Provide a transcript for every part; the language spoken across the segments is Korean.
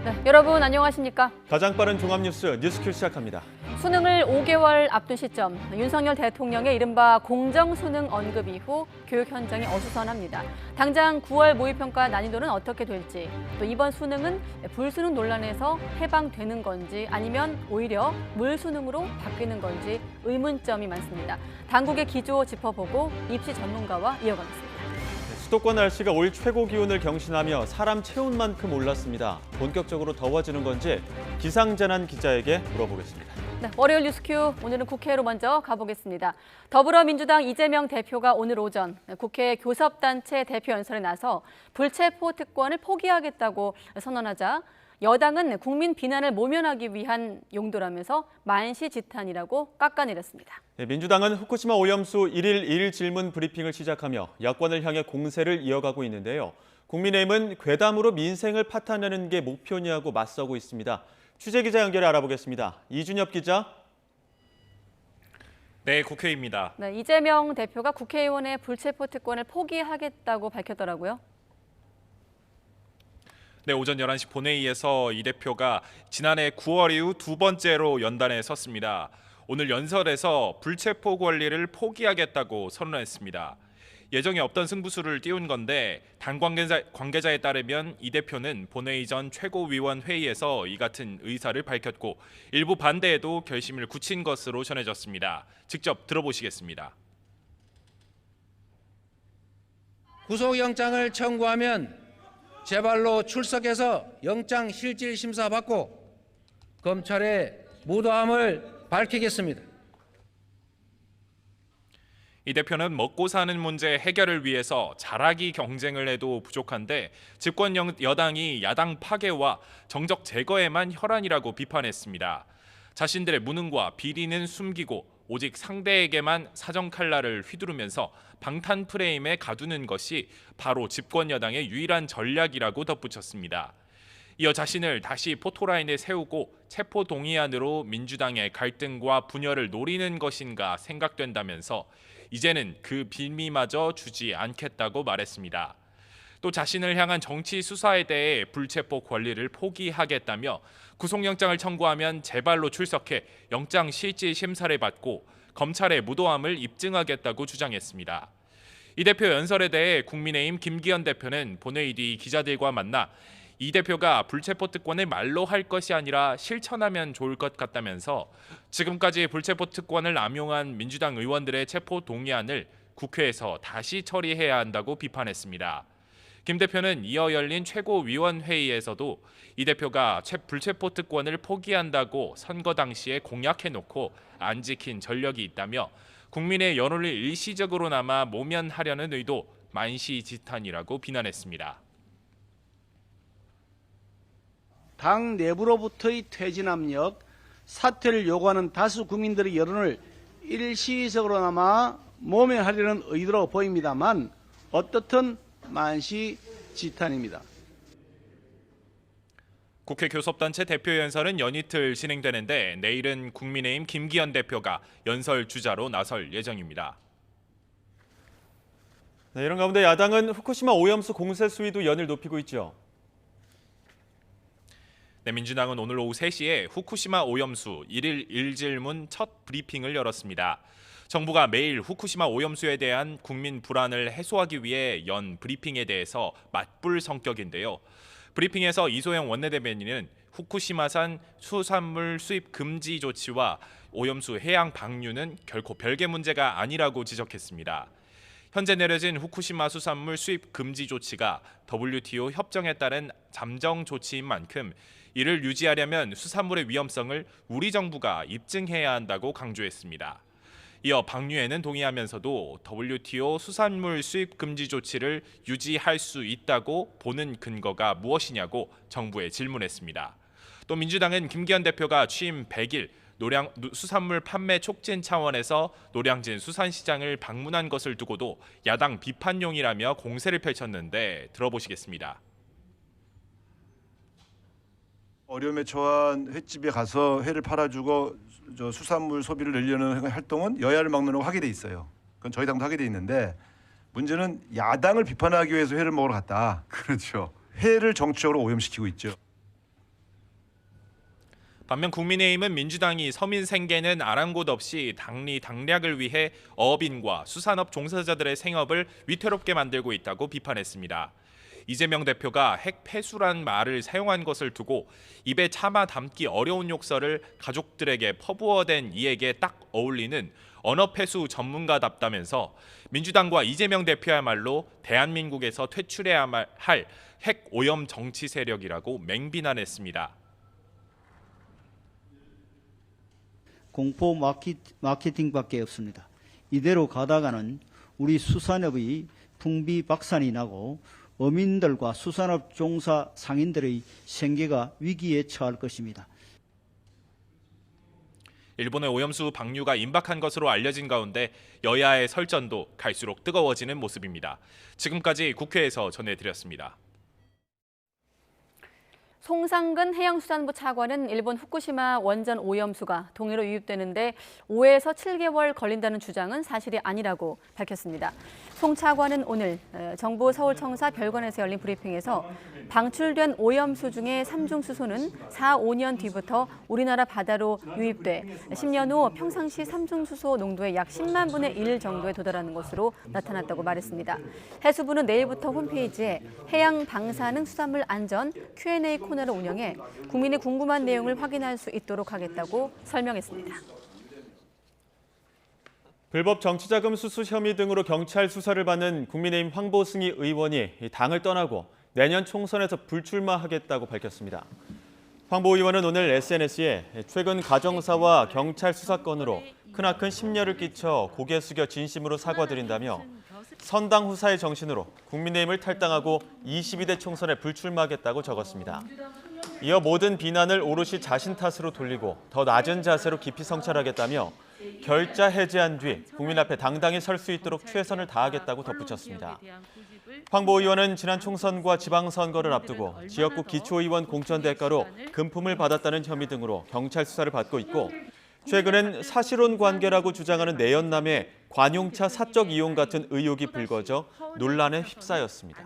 네, 여러분 안녕하십니까? 가장 빠른 종합뉴스 뉴스큐 시작합니다. 수능을 5개월 앞둔 시점, 윤석열 대통령의 이른바 공정수능 언급 이후 교육 현장이 어수선합니다. 당장 9월 모의평가 난이도는 어떻게 될지, 또 이번 수능은 불수능 논란에서 해방되는 건지 아니면 오히려 물수능으로 바뀌는 건지 의문점이 많습니다. 당국의 기조 짚어보고 입시 전문가와 이어가겠습니다. 수도권 날씨가 올 최고 기온을 경신하며 사람 체온 만큼 올랐습니다. 본격적으로 더워지는 건지 기상재난 기자에게 물어보겠습니다. 네, 월요일 뉴스큐 오늘은 국회로 먼저 가보겠습니다. 더불어민주당 이재명 대표가 오늘 오전 국회 교섭단체 대표 연설에 나서 불체포 특권을 포기하겠다고 선언하자 여당은 국민 비난을 모면하기 위한 용도라면서 만시지탄이라고 깎아내렸습니다. 민주당은 후쿠시마 오염수 1일 1일 질문 브리핑을 시작하며 야권을 향해 공세를 이어가고 있는데요. 국민의힘은 괴담으로 민생을 파탄내는 게 목표냐고 맞서고 있습니다. 취재기자 연결해 알아보겠습니다. 이준엽 기자. 네, 국회입니다. 네, 이재명 대표가 국회의원의 불체포 특권을 포기하겠다고 밝혔더라고요. 네, 오전 11시 본회의에서 이 대표가 지난해 9월 이후 두 번째로 연단에 섰습니다. 오늘 연설에서 불체포 권리를 포기하겠다고 선언했습니다. 예정에 없던 승부수를 띄운 건데 당 관계자에 따르면 이 대표는 본회의 전 최고위원 회의에서 이 같은 의사를 밝혔고 일부 반대에도 결심을 굳힌 것으로 전해졌습니다. 직접 들어보시겠습니다. 구속영장을 청구하면 제발로 출석해서 영장 실질 심사 받고 검찰의 무도함을 밝히겠습니다. 이 대표는 먹고 사는 문제 해결을 위해서 잘하기 경쟁을 해도 부족한데 집권 여당이 야당 파괴와 정적 제거에만 혈안이라고 비판했습니다. 자신들의 무능과 비리는 숨기고 오직 상대에게만 사정 칼날을 휘두르면서 방탄 프레임에 가두는 것이 바로 집권 여당의 유일한 전략이라고 덧붙였습니다. 이어 자신을 다시 포토라인에 세우고 체포 동의안으로 민주당의 갈등과 분열을 노리는 것인가 생각된다면서 이제는 그 빌미마저 주지 않겠다고 말했습니다. 또 자신을 향한 정치 수사에 대해 불체포 권리를 포기하겠다며 구속영장을 청구하면 제발로 출석해 영장 실질 심사를 받고 검찰의 무도함을 입증하겠다고 주장했습니다. 이 대표 연설에 대해 국민의힘 김기현 대표는 본회의 뒤 기자들과 만나 이 대표가 불체포 특권을 말로 할 것이 아니라 실천하면 좋을 것 같다면서 지금까지 불체포 특권을 남용한 민주당 의원들의 체포 동의안을 국회에서 다시 처리해야 한다고 비판했습니다. 김 대표는 이어 열린 최고위원회의에서도 이 대표가 불체포 특권을 포기한다고 선거 당시에 공약해놓고 안 지킨 전력이 있다며 국민의 여론을 일시적으로나마 모면하려는 의도 만시지탄이라고 비난했습니다. 당 내부로부터의 퇴진 압력, 사퇴를 요구하는 다수 국민들의 여론을 일시적으로나마 모면하려는 의도로 보입니다만 어떻든 만시지탄입니다. 국회 교섭단체 대표 연설은 연이틀 진행되는데 내일은 국민의힘 김기현 대표가 연설 주자로 나설 예정입니다. 네, 이런 가운데 야당은 후쿠시마 오염수 공세 수위도 연일 높이고 있죠. 네, 민주당은 오늘 오후 3시에 후쿠시마 오염수 1일 1질문 첫 브리핑을 열었습니다. 정부가 매일 후쿠시마 오염수에 대한 국민 불안을 해소하기 위해 연 브리핑에 대해서 맞불 성격인데요. 브리핑에서 이소영 원내대변인은 후쿠시마산 수산물 수입 금지 조치와 오염수 해양 방류는 결코 별개 문제가 아니라고 지적했습니다. 현재 내려진 후쿠시마 수산물 수입 금지 조치가 WTO 협정에 따른 잠정 조치인 만큼 이를 유지하려면 수산물의 위험성을 우리 정부가 입증해야 한다고 강조했습니다. 이어 방류에는 동의하면서도 WTO 수산물 수입 금지 조치를 유지할 수 있다고 보는 근거가 무엇이냐고 정부에 질문했습니다. 또 민주당은 김기현 대표가 취임 100일 수산물 판매 촉진 차원에서 노량진 수산시장을 방문한 것을 두고도 야당 비판용이라며 공세를 펼쳤는데 들어보시겠습니다. 어려움에 처한 횟집에 가서 회를 팔아주고 수산물 소비를 늘리려는 활동은 여야를 막론하고 하게 돼 있어요. 그건 저희 당도 하게 돼 있는데 문제는 야당을 비판하기 위해서 회를 먹으러 갔다. 그렇죠. 회를 정치적으로 오염시키고 있죠. 반면 국민의힘은 민주당이 서민 생계는 아랑곳 없이 당리 당략을 위해 어업인과 수산업 종사자들의 생업을 위태롭게 만들고 있다고 비판했습니다. 이재명 대표가 핵 폐수란 말을 사용한 것을 두고 입에 참아 담기 어려운 욕설을 가족들에게 퍼부어댄 이에게 딱 어울리는 언어 폐수 전문가답다면서 민주당과 이재명 대표야말로 대한민국에서 퇴출해야 할 핵 오염 정치 세력이라고 맹비난했습니다. 공포 마케팅밖에 없습니다. 이대로 가다가는 우리 수산업의 풍비박산이 나고 어민들과 수산업 종사 상인들의 생계가 위기에 처할 것입니다. 일본의 오염수 방류가 임박한 것으로 알려진 가운데 여야의 설전도 갈수록 뜨거워지는 모습입니다. 지금까지 국회에서 전해드렸습니다. 송상근 해양수산부 차관은 일본 후쿠시마 원전 오염수가 동해로 유입되는데 5에서 7개월 걸린다는 주장은 사실이 아니라고 밝혔습니다. 송 차관은 오늘 정부 서울청사 별관에서 열린 브리핑에서 방출된 오염수 중에 삼중수소는 4, 5년 뒤부터 우리나라 바다로 유입돼 10년 후 평상시 삼중수소 농도의 약 10만 분의 1 정도에 도달하는 것으로 나타났다고 말했습니다. 해수부는 내일부터 홈페이지에 해양방사능 수산물 안전 Q&A 코너를 운영해 국민의 궁금한 내용을 확인할 수 있도록 하겠다고 설명했습니다. 불법 정치자금 수수 혐의 등으로 경찰 수사를 받는 국민의힘 황보승희 의원이 당을 떠나고 내년 총선에서 불출마하겠다고 밝혔습니다. 황보 의원은 오늘 SNS에 최근 가정사와 경찰 수사건으로 크나큰 심려를 끼쳐 고개 숙여 진심으로 사과드린다며 선당 후사의 정신으로 국민의힘을 탈당하고 22대 총선에 불출마하겠다고 적었습니다. 이어 모든 비난을 오롯이 자신 탓으로 돌리고 더 낮은 자세로 깊이 성찰하겠다며 결자 해제한 뒤 국민 앞에 당당히 설 수 있도록 최선을 다하겠다고 덧붙였습니다. 황보 의원은 지난 총선과 지방선거를 앞두고 지역구 기초의원 공천 대가로 금품을 받았다는 혐의 등으로 경찰 수사를 받고 있고 최근엔 사실혼 관계라고 주장하는 내연남의 관용차 사적 이용 같은 의혹이 불거져 논란에 휩싸였습니다.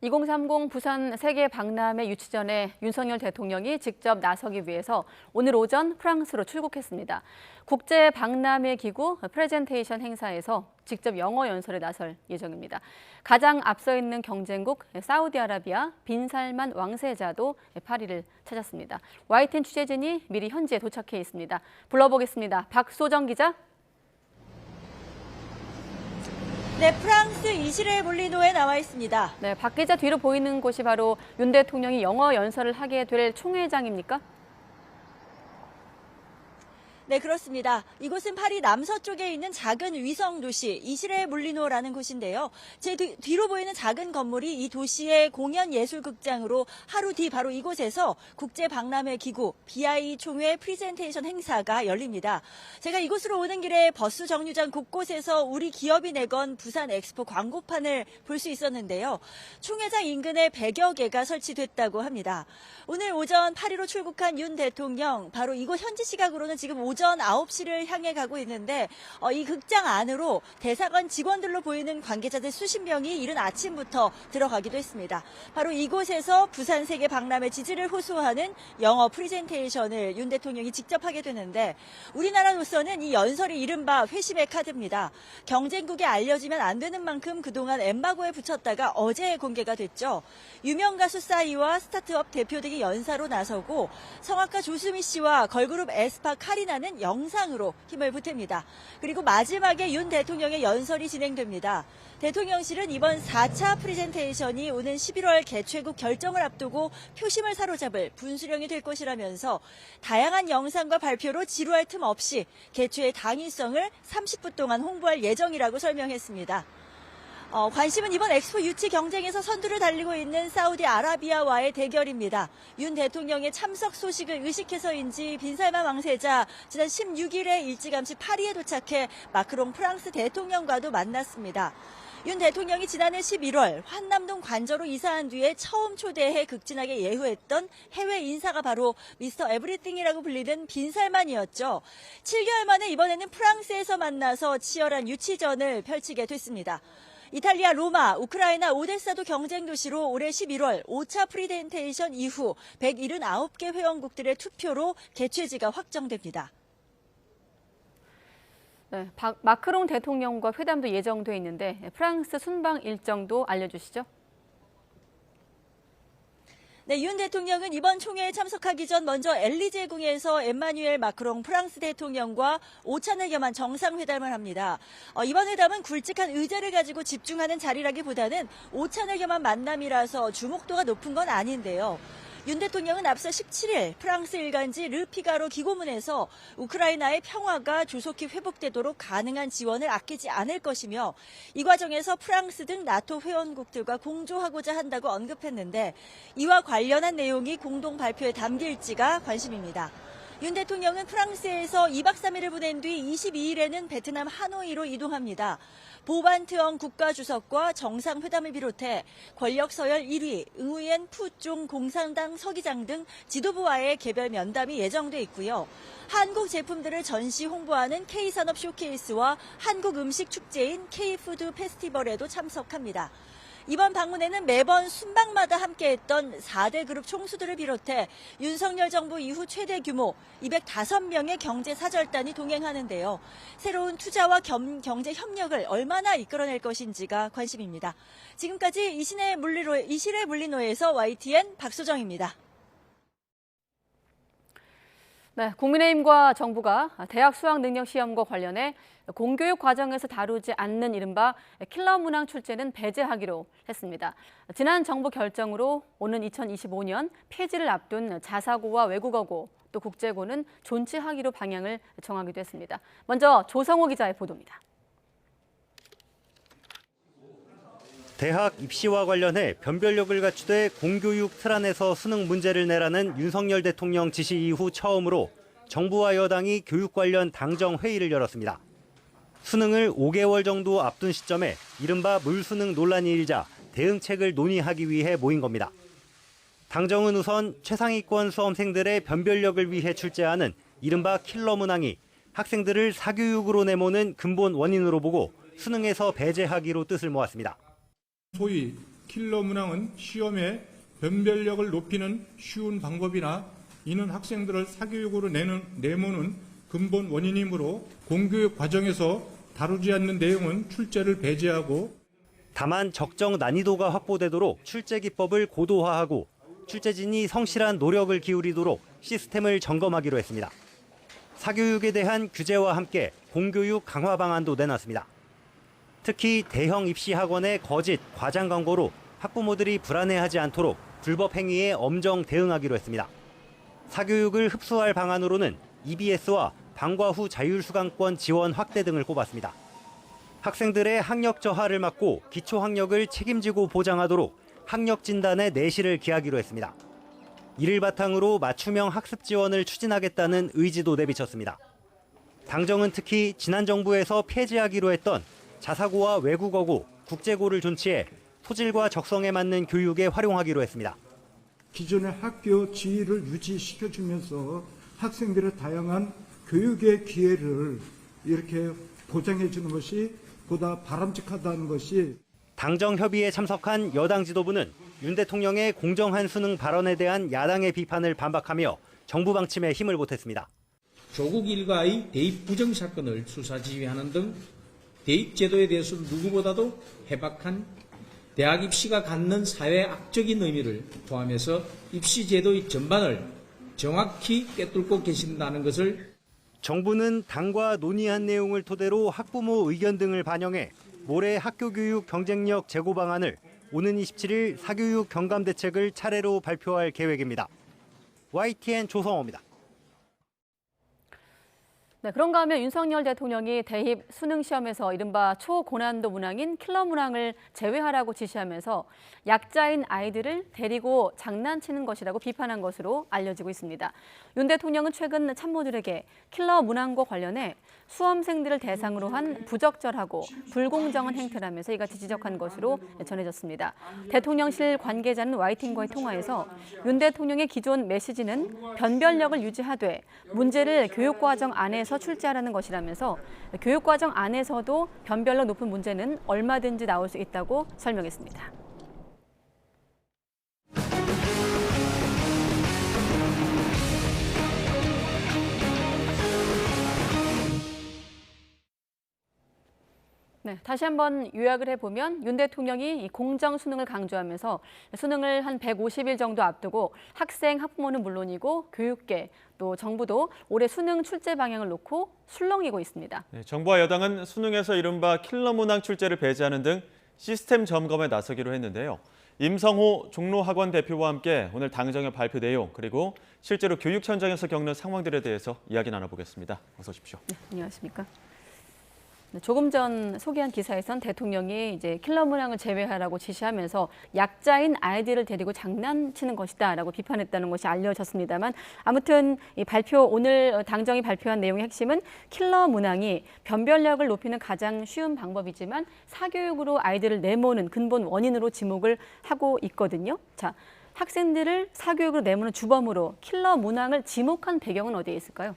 2030 부산 세계 박람회 유치 전에 윤석열 대통령이 직접 나서기 위해서 오늘 오전 프랑스로 출국했습니다. 국제 박람회 기구 프레젠테이션 행사에서 직접 영어 연설에 나설 예정입니다. 가장 앞서 있는 경쟁국 사우디아라비아 빈살만 왕세자도 파리를 찾았습니다. YTN 취재진이 미리 현지에 도착해 있습니다. 불러보겠습니다. 박소정 기자. 네, 프랑스 이시레 몰리노에 나와 있습니다. 네, 박 기자 뒤로 보이는 곳이 바로 윤 대통령이 영어 연설을 하게 될 총회장입니까? 네, 그렇습니다. 이곳은 파리 남서쪽에 있는 작은 위성 도시 이시레 몰리노라는 곳인데요. 제 뒤로 보이는 작은 건물이 이 도시의 공연 예술극장으로 하루 뒤 바로 이곳에서 국제 박람회 기구 BI 총회 프레젠테이션 행사가 열립니다. 제가 이곳으로 오는 길에 버스 정류장 곳곳에서 우리 기업이 내건 부산 엑스포 광고판을 볼 수 있었는데요. 총회장 인근에 100여 개가 설치됐다고 합니다. 오늘 오전 파리로 출국한 윤 대통령, 바로 이곳 현지 시각으로는 지금 오전 9시를 향해 가고 있는데 이 극장 안으로 대사관 직원들로 보이는 관계자들 수십 명이 이른 아침부터 들어가기도 했습니다. 바로 이곳에서 부산 세계 박람회 지지를 호소하는 영어 프레젠테이션을 윤 대통령이 직접 하게 되는데 우리나라로서는 이 연설이 이른바 회심의 카드입니다. 경쟁국에 알려지면 안 되는 만큼 그동안 엠바고에 붙였다가 어제 공개가 됐죠. 유명 가수 싸이와 스타트업 대표 등이 연사로 나서고 성악가 조수미 씨와 걸그룹 에스파 카리나는 영상으로 힘을 보탭니다. 그리고 마지막에 윤 대통령의 연설이 진행됩니다. 대통령실은 이번 4차 프레젠테이션이 오는 11월 개최국 결정을 앞두고 표심을 사로잡을 분수령이 될 것이라면서 다양한 영상과 발표로 지루할 틈 없이 개최의 당위성을 30분 동안 홍보할 예정이라고 설명했습니다. 관심은 이번 엑스포 유치 경쟁에서 선두를 달리고 있는 사우디아라비아와의 대결입니다. 윤 대통령의 참석 소식을 의식해서인지 빈살만 왕세자 지난 16일에 일찌감치 파리에 도착해 마크롱 프랑스 대통령과도 만났습니다. 윤 대통령이 지난해 11월 환남동 관저로 이사한 뒤에 처음 초대해 극진하게 예우했던 해외 인사가 바로 미스터 에브리띵이라고 불리는 빈살만이었죠. 7개월 만에 이번에는 프랑스에서 만나서 치열한 유치전을 펼치게 됐습니다. 이탈리아 로마, 우크라이나 오데사도 경쟁 도시로 올해 11월 5차 프리젠테이션 이후 179개 회원국들의 투표로 개최지가 확정됩니다. 네, 마크롱 대통령과 회담도 예정돼 있는데 프랑스 순방 일정도 알려주시죠. 네, 윤 대통령은 이번 총회에 참석하기 전 먼저 엘리제궁에서 엠마뉴엘 마크롱 프랑스 대통령과 오찬을 겸한 정상회담을 합니다. 이번 회담은 굵직한 의제를 가지고 집중하는 자리라기보다는 오찬을 겸한 만남이라서 주목도가 높은 건 아닌데요. 윤 대통령은 앞서 17일 프랑스 일간지 르피가로 기고문에서 우크라이나의 평화가 조속히 회복되도록 가능한 지원을 아끼지 않을 것이며 이 과정에서 프랑스 등 나토 회원국들과 공조하고자 한다고 언급했는데 이와 관련한 내용이 공동 발표에 담길지가 관심입니다. 윤 대통령은 프랑스에서 2박 3일을 보낸 뒤 22일에는 베트남 하노이로 이동합니다. 보반트엉 국가주석과 정상회담을 비롯해 권력 서열 1위 응우옌 푸종 공산당 서기장 등 지도부와의 개별 면담이 예정돼 있고요. 한국 제품들을 전시 홍보하는 K산업 쇼케이스와 한국 음식 축제인 K푸드 페스티벌에도 참석합니다. 이번 방문에는 매번 순방마다 함께했던 4대 그룹 총수들을 비롯해 윤석열 정부 이후 최대 규모 205명의 경제사절단이 동행하는데요. 새로운 투자와 경제 협력을 얼마나 이끌어낼 것인지가 관심입니다. 지금까지 이실의 물리노에서 YTN 박소정입니다. 네, 국민의힘과 정부가 대학 수학 능력 시험과 관련해 공교육 과정에서 다루지 않는 이른바 킬러 문항 출제는 배제하기로 했습니다. 지난 정부 결정으로 오는 2025년 폐지를 앞둔 자사고와 외국어고 또 국제고는 존치하기로 방향을 정하기도 했습니다. 먼저 조성호 기자의 보도입니다. 대학 입시와 관련해 변별력을 갖추되 공교육 틀 안에서 수능 문제를 내라는 윤석열 대통령 지시 이후 처음으로 정부와 여당이 교육 관련 당정 회의를 열었습니다. 수능을 5개월 정도 앞둔 시점에 이른바 물수능 논란이 일자 대응책을 논의하기 위해 모인 겁니다. 당정은 우선 최상위권 수험생들의 변별력을 위해 출제하는 이른바 킬러 문항이 학생들을 사교육으로 내모는 근본 원인으로 보고 수능에서 배제하기로 뜻을 모았습니다. 소위 킬러 문항은 시험에 변별력을 높이는 쉬운 방법이나 이는 학생들을 사교육으로 내모는 근본 원인이므로 공교육 과정에서 다루지 않는 내용은 출제를 배제하고 다만 적정 난이도가 확보되도록 출제 기법을 고도화하고 출제진이 성실한 노력을 기울이도록 시스템을 점검하기로 했습니다. 사교육에 대한 규제와 함께 공교육 강화 방안도 내놨습니다. 특히 대형 입시 학원의 거짓, 과장 광고로 학부모들이 불안해하지 않도록 불법 행위에 엄정 대응하기로 했습니다. 사교육을 흡수할 방안으로는 EBS와 방과 후 자율수강권 지원 확대 등을 꼽았습니다. 학생들의 학력 저하를 막고 기초 학력을 책임지고 보장하도록 학력 진단의 내실을 기하기로 했습니다. 이를 바탕으로 맞춤형 학습 지원을 추진하겠다는 의지도 내비쳤습니다. 당정은 특히 지난 정부에서 폐지하기로 했던 자사고와 외국어고, 국제고를 존치해 소질과 적성에 맞는 교육에 활용하기로 했습니다. 기존의 학교 지위를 유지시켜주면서 학생들의 다양한 교육의 기회를 이렇게 보장해 주는 것이 보다 바람직하다는 것이 당정 협의에 참석한 여당 지도부는 윤 대통령의 공정한 수능 발언에 대한 야당의 비판을 반박하며 정부 방침에 힘을 보탰습니다. 조국 일가의 대입 부정 사건을 수사 지휘하는 등 대입 제도에 대해서 누구보다도 해박한 대학 입시가 갖는 사회 악적인 의미를 포함해서 입시 제도의 전반을 정확히 꿰뚫고 계신다는 것을 정부는 당과 논의한 내용을 토대로 학부모 의견 등을 반영해 모레 학교교육 경쟁력 제고 방안을 오는 27일 사교육 경감 대책을 차례로 발표할 계획입니다. YTN 조성호입니다. 네, 그런가 하면 윤석열 대통령이 대입 수능 시험에서 이른바 초고난도 문항인 킬러 문항을 제외하라고 지시하면서 약자인 아이들을 데리고 장난치는 것이라고 비판한 것으로 알려지고 있습니다. 윤 대통령은 최근 참모들에게 킬러 문항과 관련해 수험생들을 대상으로 한 부적절하고 불공정한 행태라면서 이같이 지적한 것으로 전해졌습니다. 대통령실 관계자는 YTN과의 통화에서 윤 대통령의 기존 메시지는 변별력을 유지하되 문제를 교육과정 안에서 출제하라는 것이라면서 교육과정 안에서도 변별력 높은 문제는 얼마든지 나올 수 있다고 설명했습니다. 네, 다시 한번 요약을 해보면 윤 대통령이 이 공정 수능을 강조하면서 수능을 한 150일 정도 앞두고 학생, 학부모는 물론이고 교육계 또 정부도 올해 수능 출제 방향을 놓고 술렁이고 있습니다. 네, 정부와 여당은 수능에서 이른바 킬러 문항 출제를 배제하는 등 시스템 점검에 나서기로 했는데요. 임성호 종로학원 대표와 함께 오늘 당정의 발표 내용 그리고 실제로 교육 현장에서 겪는 상황들에 대해서 이야기 나눠보겠습니다. 어서 오십시오. 네, 안녕하십니까? 조금 전 소개한 기사에선 대통령이 이제 킬러 문항을 제외하라고 지시하면서 약자인 아이들을 데리고 장난치는 것이다라고 비판했다는 것이 알려졌습니다만 아무튼 이 발표 오늘 당정이 발표한 내용의 핵심은 킬러 문항이 변별력을 높이는 가장 쉬운 방법이지만 사교육으로 아이들을 내모는 근본 원인으로 지목을 하고 있거든요. 자, 학생들을 사교육으로 내모는 주범으로 킬러 문항을 지목한 배경은 어디에 있을까요?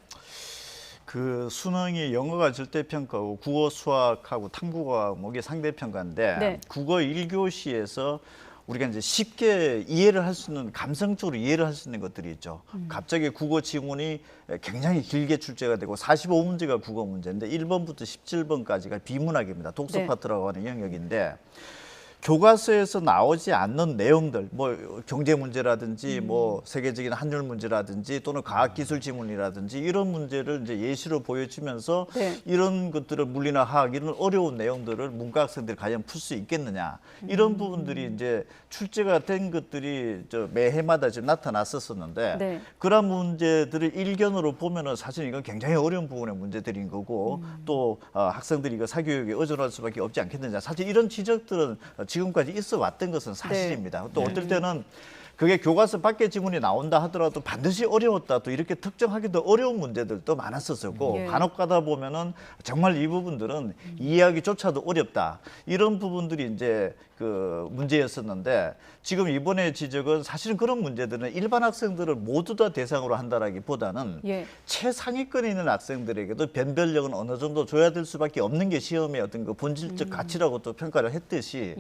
그 수능이 영어가 절대평가고 국어, 수학하고 탐구 과목이 상대평가인데 네. 국어 1교시에서 우리가 이제 쉽게 이해를 할 수 있는 감성적으로 이해를 할 수 있는 것들이 있죠. 갑자기 국어 지문이 굉장히 길게 출제가 되고 45문제가 국어 문제인데 1번부터 17번까지가 비문학입니다. 독서 네. 파트라고 하는 영역인데 교과서에서 나오지 않는 내용들, 뭐 경제 문제라든지 뭐 세계적인 환율 문제라든지 또는 과학기술 지문이라든지 이런 문제를 이제 예시로 보여주면서 네. 이런 것들을 물리나 화학 이런 어려운 내용들을 문과 학생들이 과연 풀 수 있겠느냐 이런 부분들이 이제 출제가 된 것들이 매해마다 지금 나타났었는데 네. 그런 문제들을 일견으로 보면은 사실 이건 굉장히 어려운 부분의 문제들인 거고 또 학생들이 이거 사교육에 의존할 수밖에 없지 않겠느냐 사실 이런 지적들은 지금까지 있어 왔던 것은 사실입니다. 또 어떨 때는 그게 교과서 밖의 지문이 나온다 하더라도 반드시 어려웠다 또 이렇게 특정하기도 어려운 문제들도 많았었고 간혹 가다 보면은 정말 이 부분들은 이해하기조차도 어렵다 이런 부분들이 이제 그 문제였었는데 지금 이번에 지적은 사실은 그런 문제들은 일반 학생들을 모두 다 대상으로 한다라기보다는 최상위권에 있는 학생들에게도 변별력은 어느 정도 줘야 될 수밖에 없는 게 시험의 어떤 그 본질적 가치라고 또 평가를 했듯이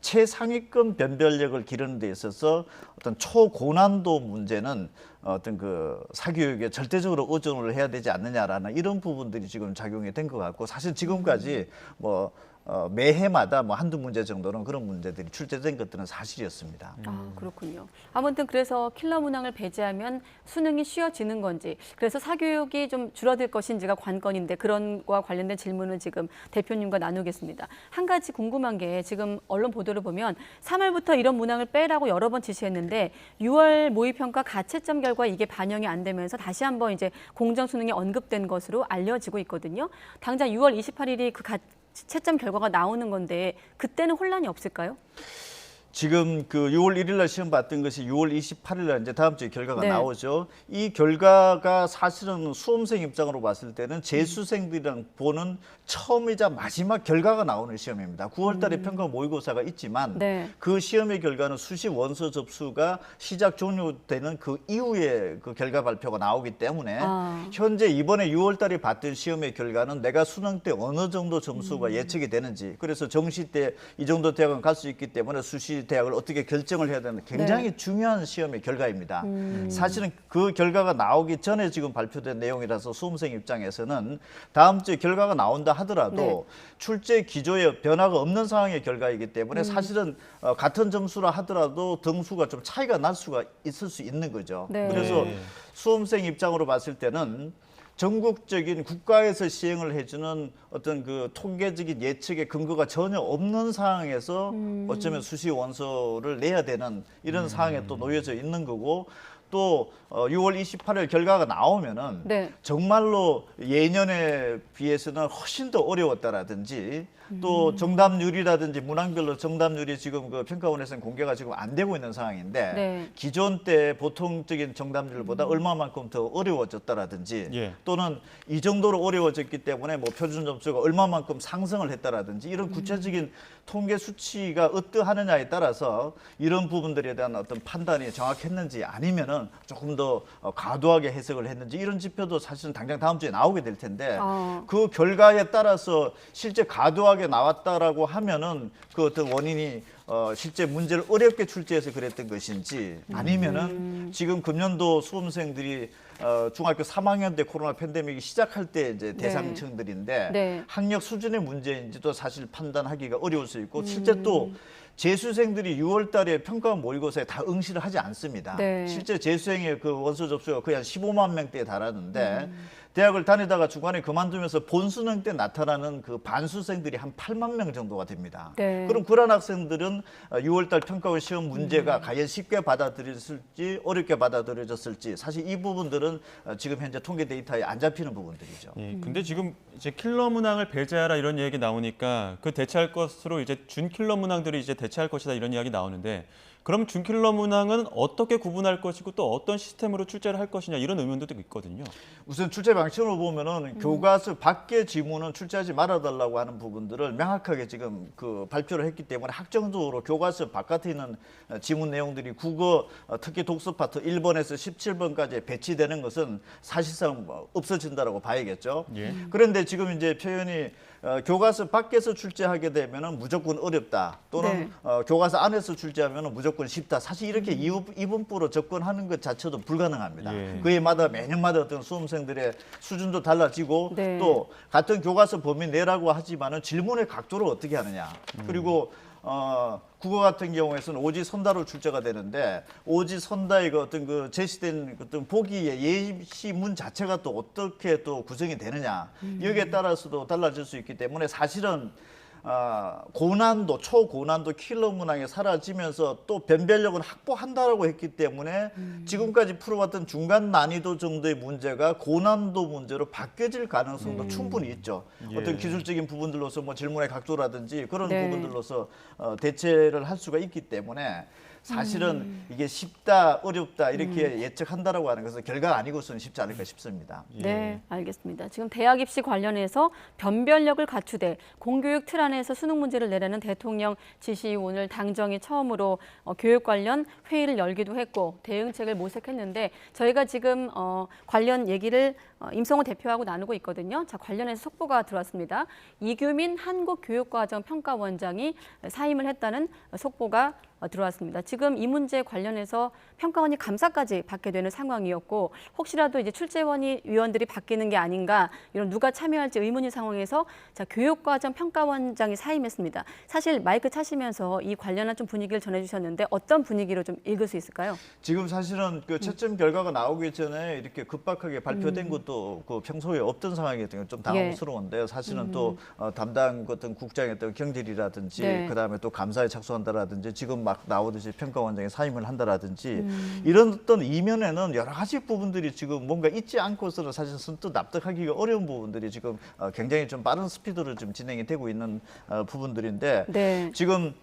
최상위권 변별력을 기르는 데 있어서 어떤 초고난도 문제는 어떤 그 사교육에 절대적으로 의존을 해야 되지 않느냐라는 이런 부분들이 지금 작용이 된 것 같고 사실 지금까지 뭐 매해마다 뭐 한두 문제 정도는 그런 문제들이 출제된 것들은 사실이었습니다. 아, 그렇군요. 아무튼 그래서 킬러 문항을 배제하면 수능이 쉬워지는 건지 그래서 사교육이 좀 줄어들 것인지가 관건인데 그런 거와 관련된 질문을 지금 대표님과 나누겠습니다. 한 가지 궁금한 게 지금 언론 보도를 보면 3월부터 이런 문항을 빼라고 여러 번 지시했는데 6월 모의평가 가채점 결과 이게 반영이 안 되면서 다시 한번 이제 공정수능에 언급된 것으로 알려지고 있거든요. 당장 6월 28일이 그 채점 결과가 나오는 건데 그때는 혼란이 없을까요? 지금 그 6월 1일 날 시험 봤던 것이 6월 28일 날 이제 다음 주에 결과가 나오죠. 이 결과가 사실은 수험생 입장으로 봤을 때는 재수생들이랑 보는 처음이자 마지막 결과가 나오는 시험입니다. 9월 달에 평가 모의고사가 있지만 그 시험의 결과는 수시 원서 접수가 시작 종료되는 그 이후에 그 결과 발표가 나오기 때문에 현재 이번에 6월 달에 봤던 시험의 결과는 내가 수능 때 어느 정도 점수가 예측이 되는지 그래서 정시 때 이 정도 대학은 갈 수 있기 때문에 수시 대학을 어떻게 결정을 해야 되는 굉장히 중요한 시험의 결과입니다. 사실은 그 결과가 나오기 전에 지금 발표된 내용이라서 수험생 입장에서는 다음 주에 결과가 나온다 하더라도 출제 기조에 변화가 없는 상황의 결과이기 때문에 사실은 같은 점수라 하더라도 등수가 좀 차이가 날 수가 있을 수 있는 거죠. 그래서 수험생 입장으로 봤을 때는 전국적인 국가에서 시행을 해주는 어떤 그 통계적인 예측의 근거가 전혀 없는 상황에서 어쩌면 수시 원서를 내야 되는 이런 상황에 또 놓여져 있는 거고 또 6월 28일 결과가 나오면은 네. 정말로 예년에 비해서는 훨씬 더 어려웠다라든지 또 정답률이라든지 문항별로 정답률이 지금 그 평가원에서는 공개가 지금 안 되고 있는 상황인데 네. 기존 때 보통적인 정답률보다 얼마만큼 더 어려워졌다라든지 예. 또는 이 정도로 어려워졌기 때문에 뭐 표준 점수가 얼마만큼 상승을 했다라든지 이런 구체적인 통계 수치가 어떠하느냐에 따라서 이런 부분들에 대한 어떤 판단이 정확했는지 아니면은 조금 더 과도하게 해석을 했는지 이런 지표도 사실은 당장 다음 주에 나오게 될 텐데 그 결과에 따라서 실제 과도하게 나왔다라고 하면은 그 어떤 원인이 실제 문제를 어렵게 출제해서 그랬던 것인지 아니면은 지금 금년도 수험생들이 중학교 3학년 때 코로나 팬데믹이 시작할 때 이제 대상층들인데 네. 학력 수준의 문제인지도 사실 판단하기가 어려울 수 있고 실제 또 재수생들이 6월 달에 평가 모의고사에 다 응시를 하지 않습니다. 네. 실제 재수생의 그 원서 접수가 거의 한 15만 명대에 달하는데 대학을 다니다가 중간에 그만두면서 본수능 때 나타나는 그 반수생들이 한 8만 명 정도가 됩니다. 네. 그럼 그런 학생들은 6월 달 평가원 시험 문제가 과연 쉽게 받아들였을지 어렵게 받아들여졌을지 사실 이 부분들은 지금 현재 통계 데이터에 안 잡히는 부분들이죠. 예, 근데 지금 이제 킬러 문항을 배제하라 이런 얘기 나오니까 그 대체할 것으로 이제 준킬러 문항들이 이제 대체할 것이다 이런 이야기 나오는데 그럼 준킬러 문항은 어떻게 구분할 것이고 또 어떤 시스템으로 출제를 할 것이냐 이런 의문도 있거든요. 우선 출제 방식으로 보면은 교과서 밖의 지문은 출제하지 말아달라고 하는 부분들을 명확하게 지금 그 발표를 했기 때문에 확정적으로 교과서 바깥에 있는 지문 내용들이 국어 특히 독서 파트 1번에서 17번까지 배치되는 것은 사실상 없어진다라고 봐야겠죠. 예. 그런데 지금 이제 표현이 교과서 밖에서 출제하게 되면은 무조건 어렵다 또는 교과서 안에서 출제하면은 무조건 쉽다. 사실 이렇게 이분법으로 접근하는 것 자체도 불가능합니다. 예. 그에 마다 매년마다 어떤 수험생들의 수준도 달라지고 네. 또 같은 교과서 범위 내라고 하지만은 질문의 각도를 어떻게 하느냐. 그리고 국어 같은 경우에는 오지선다로 출제가 되는데 오지선다의 그 어떤 그 제시된 어떤 보기의 예시문 자체가 또 어떻게 또 구성이 되느냐 여기에 따라서도 달라질 수 있기 때문에 사실은 고난도 초고난도 킬러 문항이 사라지면서 또 변별력은 확보한다라고 했기 때문에 지금까지 풀어왔던 중간 난이도 정도의 문제가 고난도 문제로 바뀌어질 가능성도 충분히 있죠. 예. 어떤 기술적인 부분들로서 뭐 질문의 각도라든지 그런 네. 부분들로서 대체를 할 수가 있기 때문에 사실은 이게 쉽다 어렵다 이렇게 예측한다라고 하는 것은 결과가 아니고서는 쉽지 않을까 싶습니다. 네, 알겠습니다. 지금 대학 입시 관련해서 변별력을 갖추되 공교육 틀 안에서 수능 문제를 내라는 대통령 지시 오늘 당정이 처음으로 교육 관련 회의를 열기도 했고 대응책을 모색했는데 저희가 지금 관련 얘기를 임성호 대표하고 나누고 있거든요. 자, 관련해서 속보가 들어왔습니다. 이규민 한국교육과정평가원장이 사임을 했다는 속보가 들어왔습니다. 지금 이 문제 관련해서 평가원이 감사까지 받게 되는 상황이었고 혹시라도 이제 출제원이 위원들이 바뀌는 게 아닌가 이런 누가 참여할지 의문인 상황에서 자, 교육과정 평가원장이 사임했습니다. 사실 마이크 차시면서 이 관련한 좀 분위기를 전해주셨는데 어떤 분위기로 좀 읽을 수 있을까요? 지금 사실은 그 채점 결과가 나오기 전에 이렇게 급박하게 발표된 것도 그 평소에 없던 상황이었던 좀 당황스러운데요. 사실은 또 담당 어떤 국장이었던 경질이라든지 네. 그다음에 또 감사에 착수한다라든지 지금 막 나오듯이 평가원장이 사임을 한다라든지 이런 어떤 이면에는 여러 가지 부분들이 지금 뭔가 잊지 않고서는 사실 선뜻 납득하기가 어려운 부분들이 지금 굉장히 좀 빠른 스피드로 좀 진행이 되고 있는 부분들인데 네. 지금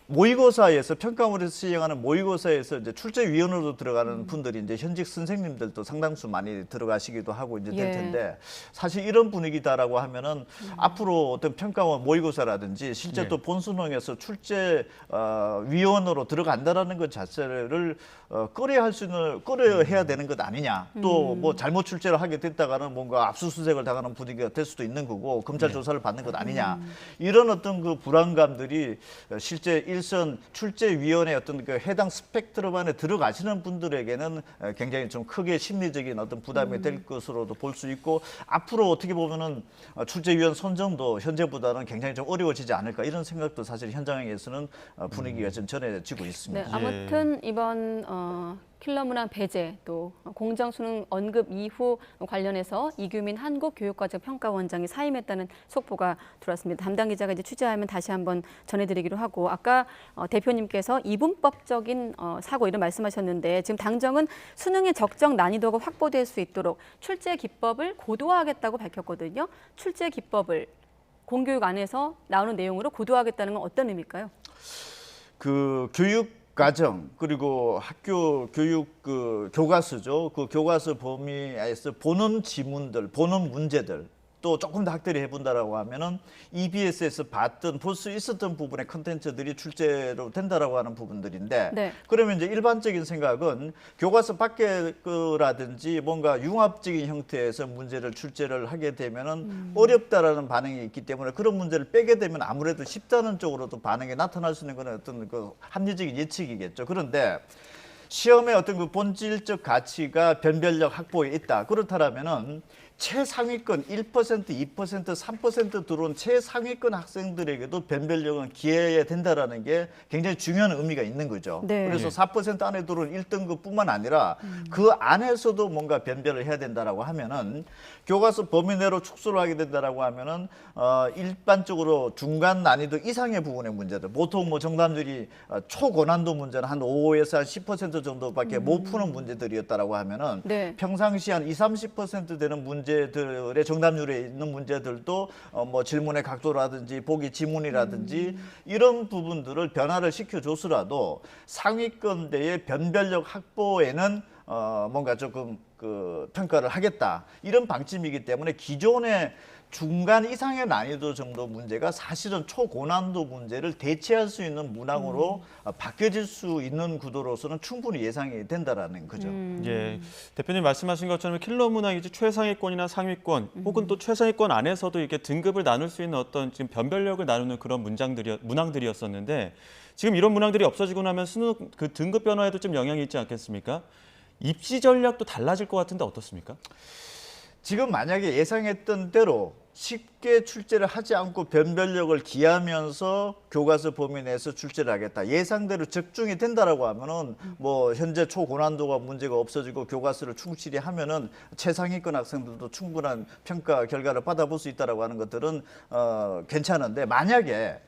모의고사에서 평가원에서 시행하는 모의고사에서 이제 출제위원으로 들어가는 분들이 이제 현직 선생님들도 상당수 많이 들어가시기도 하고 이제 될 텐데 사실 이런 분위기다라고 하면은 앞으로 어떤 평가원 모의고사라든지 실제 또 본수능에서 출제위원으로 들어간다라는 것 자체를 꺼려해야 되는 것 아니냐. 또 뭐 잘못 출제를 하게 됐다가는 뭔가 압수수색을 당하는 분위기가 될 수도 있는 거고 검찰 조사를 받는 것 아니냐. 이런 어떤 그 불안감들이 실제 일선 출제위원회 어떤 그 해당 스펙트럼 안에 들어가시는 분들에게는 굉장히 좀 크게 심리적인 어떤 부담이 될 것으로도 볼 수 있고 앞으로 어떻게 보면은 출제위원 선정도 현재보다는 굉장히 좀 어려워지지 않을까 이런 생각도 사실 현장에서는 분위기가 좀 전해지고 있습니다. 네, 아무튼 이번 킬러 문항 배제, 또 공정 수능 언급 이후 관련해서 이규민 한국교육과정평가원장이 사임했다는 속보가 들어왔습니다. 담당 기자가 이제 취재하면 다시 한번 전해드리기로 하고, 아까 대표님께서 이분법적인 사고 이런 말씀하셨는데, 지금 당정은 수능의 적정 난이도가 확보될 수 있도록 출제 기법을 고도화하겠다고 밝혔거든요. 출제 기법을 공교육 안에서 나오는 내용으로 고도화하겠다는 건 어떤 의미일까요? 그 교육 과정 그리고 학교 교육 그 교과서죠. 그 교과서 범위에서 보는 지문들, 보는 문제들 또 조금 더 학대를 해본다라고 하면은 EBS에서 봤던 볼 수 있었던 부분의 컨텐츠들이 출제로 된다라고 하는 부분들인데, 네. 그러면 이제 일반적인 생각은 교과서 밖에 거라든지 뭔가 융합적인 형태에서 문제를 출제를 하게 되면은 어렵다라는 반응이 있기 때문에 그런 문제를 빼게 되면 아무래도 쉽다는 쪽으로도 반응이 나타날 수 있는 건 어떤 그 합리적인 예측이겠죠. 그런데 시험의 어떤 그 본질적 가치가 변별력 확보에 있다. 그렇다면은 최상위권 1%, 2%, 3% 들어온 최상위권 학생들에게도 변별력은 기해야 된다라는 게 굉장히 중요한 의미가 있는 거죠. 네. 그래서 4% 안에 들어온 1등급뿐만 아니라 그 안에서도 뭔가 변별을 해야 된다라고 하면은 교과서 범위 내로 축소를 하게 된다라고 하면은 일반적으로 중간 난이도 이상의 부분의 문제들, 보통 뭐 정답률이 초고난도 문제는 한 5에서 한 10% 정도밖에 못 푸는 문제들이었다라고 하면은 네. 평상시 한 20~30% 되는 문제들의 정답률에 있는 문제들도 뭐 질문의 각도라든지 보기 지문이라든지 이런 부분들을 변화를 시켜줬으라도 상위권대의 변별력 확보에는 뭔가 조금 그 평가를 하겠다 이런 방침이기 때문에 기존의 중간 이상의 난이도 정도 문제가 사실은 초고난도 문제를 대체할 수 있는 문항으로 바뀌어질 수 있는 구도로서는 충분히 예상이 된다라는 거죠. 예, 대표님 말씀하신 것처럼 킬러 문항이 최상위권이나 상위권 혹은 또 최상위권 안에서도 이렇게 등급을 나눌 수 있는 어떤 지금 변별력을 나누는 그런 문항들이었었는데, 지금 이런 문항들이 없어지고 나면 수능 그 등급 변화에도 좀 영향이 있지 않겠습니까? 입시 전략도 달라질 것 같은데 어떻습니까? 지금 만약에 예상했던 대로 쉽게 출제를 하지 않고 변별력을 기하면서 교과서 범위 내에서 출제를 하겠다. 예상대로 적중이 된다라고 하면은 뭐 현재 초고난도가 문제가 없어지고 교과서를 충실히 하면은 최상위권 학생들도 충분한 평가 결과를 받아볼 수 있다라고 하는 것들은 괜찮은데, 만약에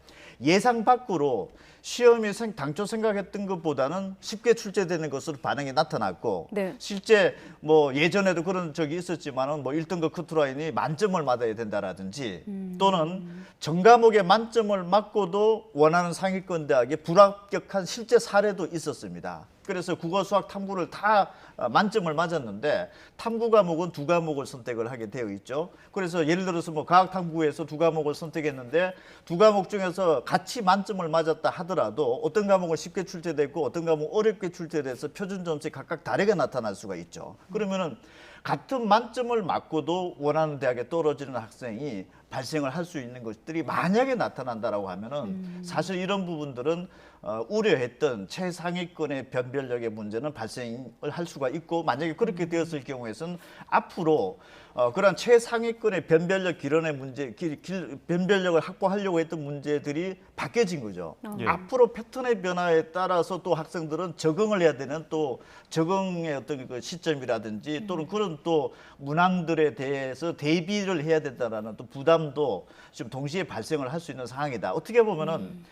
예상 밖으로 시험이 당초 생각했던 것보다는 쉽게 출제되는 것으로 반응이 나타났고, 네. 실제 뭐 예전에도 그런 적이 있었지만은 뭐 1등급 커트라인이 만점을 맞아야 된다라든지 또는 전 과목에 만점을 맞고도 원하는 상위권 대학에 불합격한 실제 사례도 있었습니다. 그래서 국어, 수학, 탐구를 다 만점을 맞았는데 탐구 과목은 2과목을 선택을 하게 되어 있죠. 그래서 예를 들어서 뭐 과학 탐구에서 2과목을 선택했는데 2과목 중에서 같이 만점을 맞았다 하더라도 어떤 과목은 쉽게 출제되고 어떤 과목은 어렵게 출제돼서 표준 점수가 각각 다르게 나타날 수가 있죠. 그러면은 같은 만점을 맞고도 원하는 대학에 떨어지는 학생이 발생을 할 수 있는 것들이 만약에 나타난다라고 하면은 사실 이런 부분들은 우려했던 최상위권의 변별력의 문제는 발생을 할 수가 있고, 만약에 그렇게 되었을 경우에는 앞으로 그런 최상위권의 변별력 기론의 문제, 변별력을 확보하려고 했던 문제들이 바뀌어진 거죠. 예. 앞으로 패턴의 변화에 따라서 또 학생들은 적응을 해야 되는 또 적응의 어떤 그 시점이라든지 또는 그런 또 문항들에 대해서 대비를 해야 된다라는 또 부담도 지금 동시에 발생을 할 수 있는 상황이다. 어떻게 보면은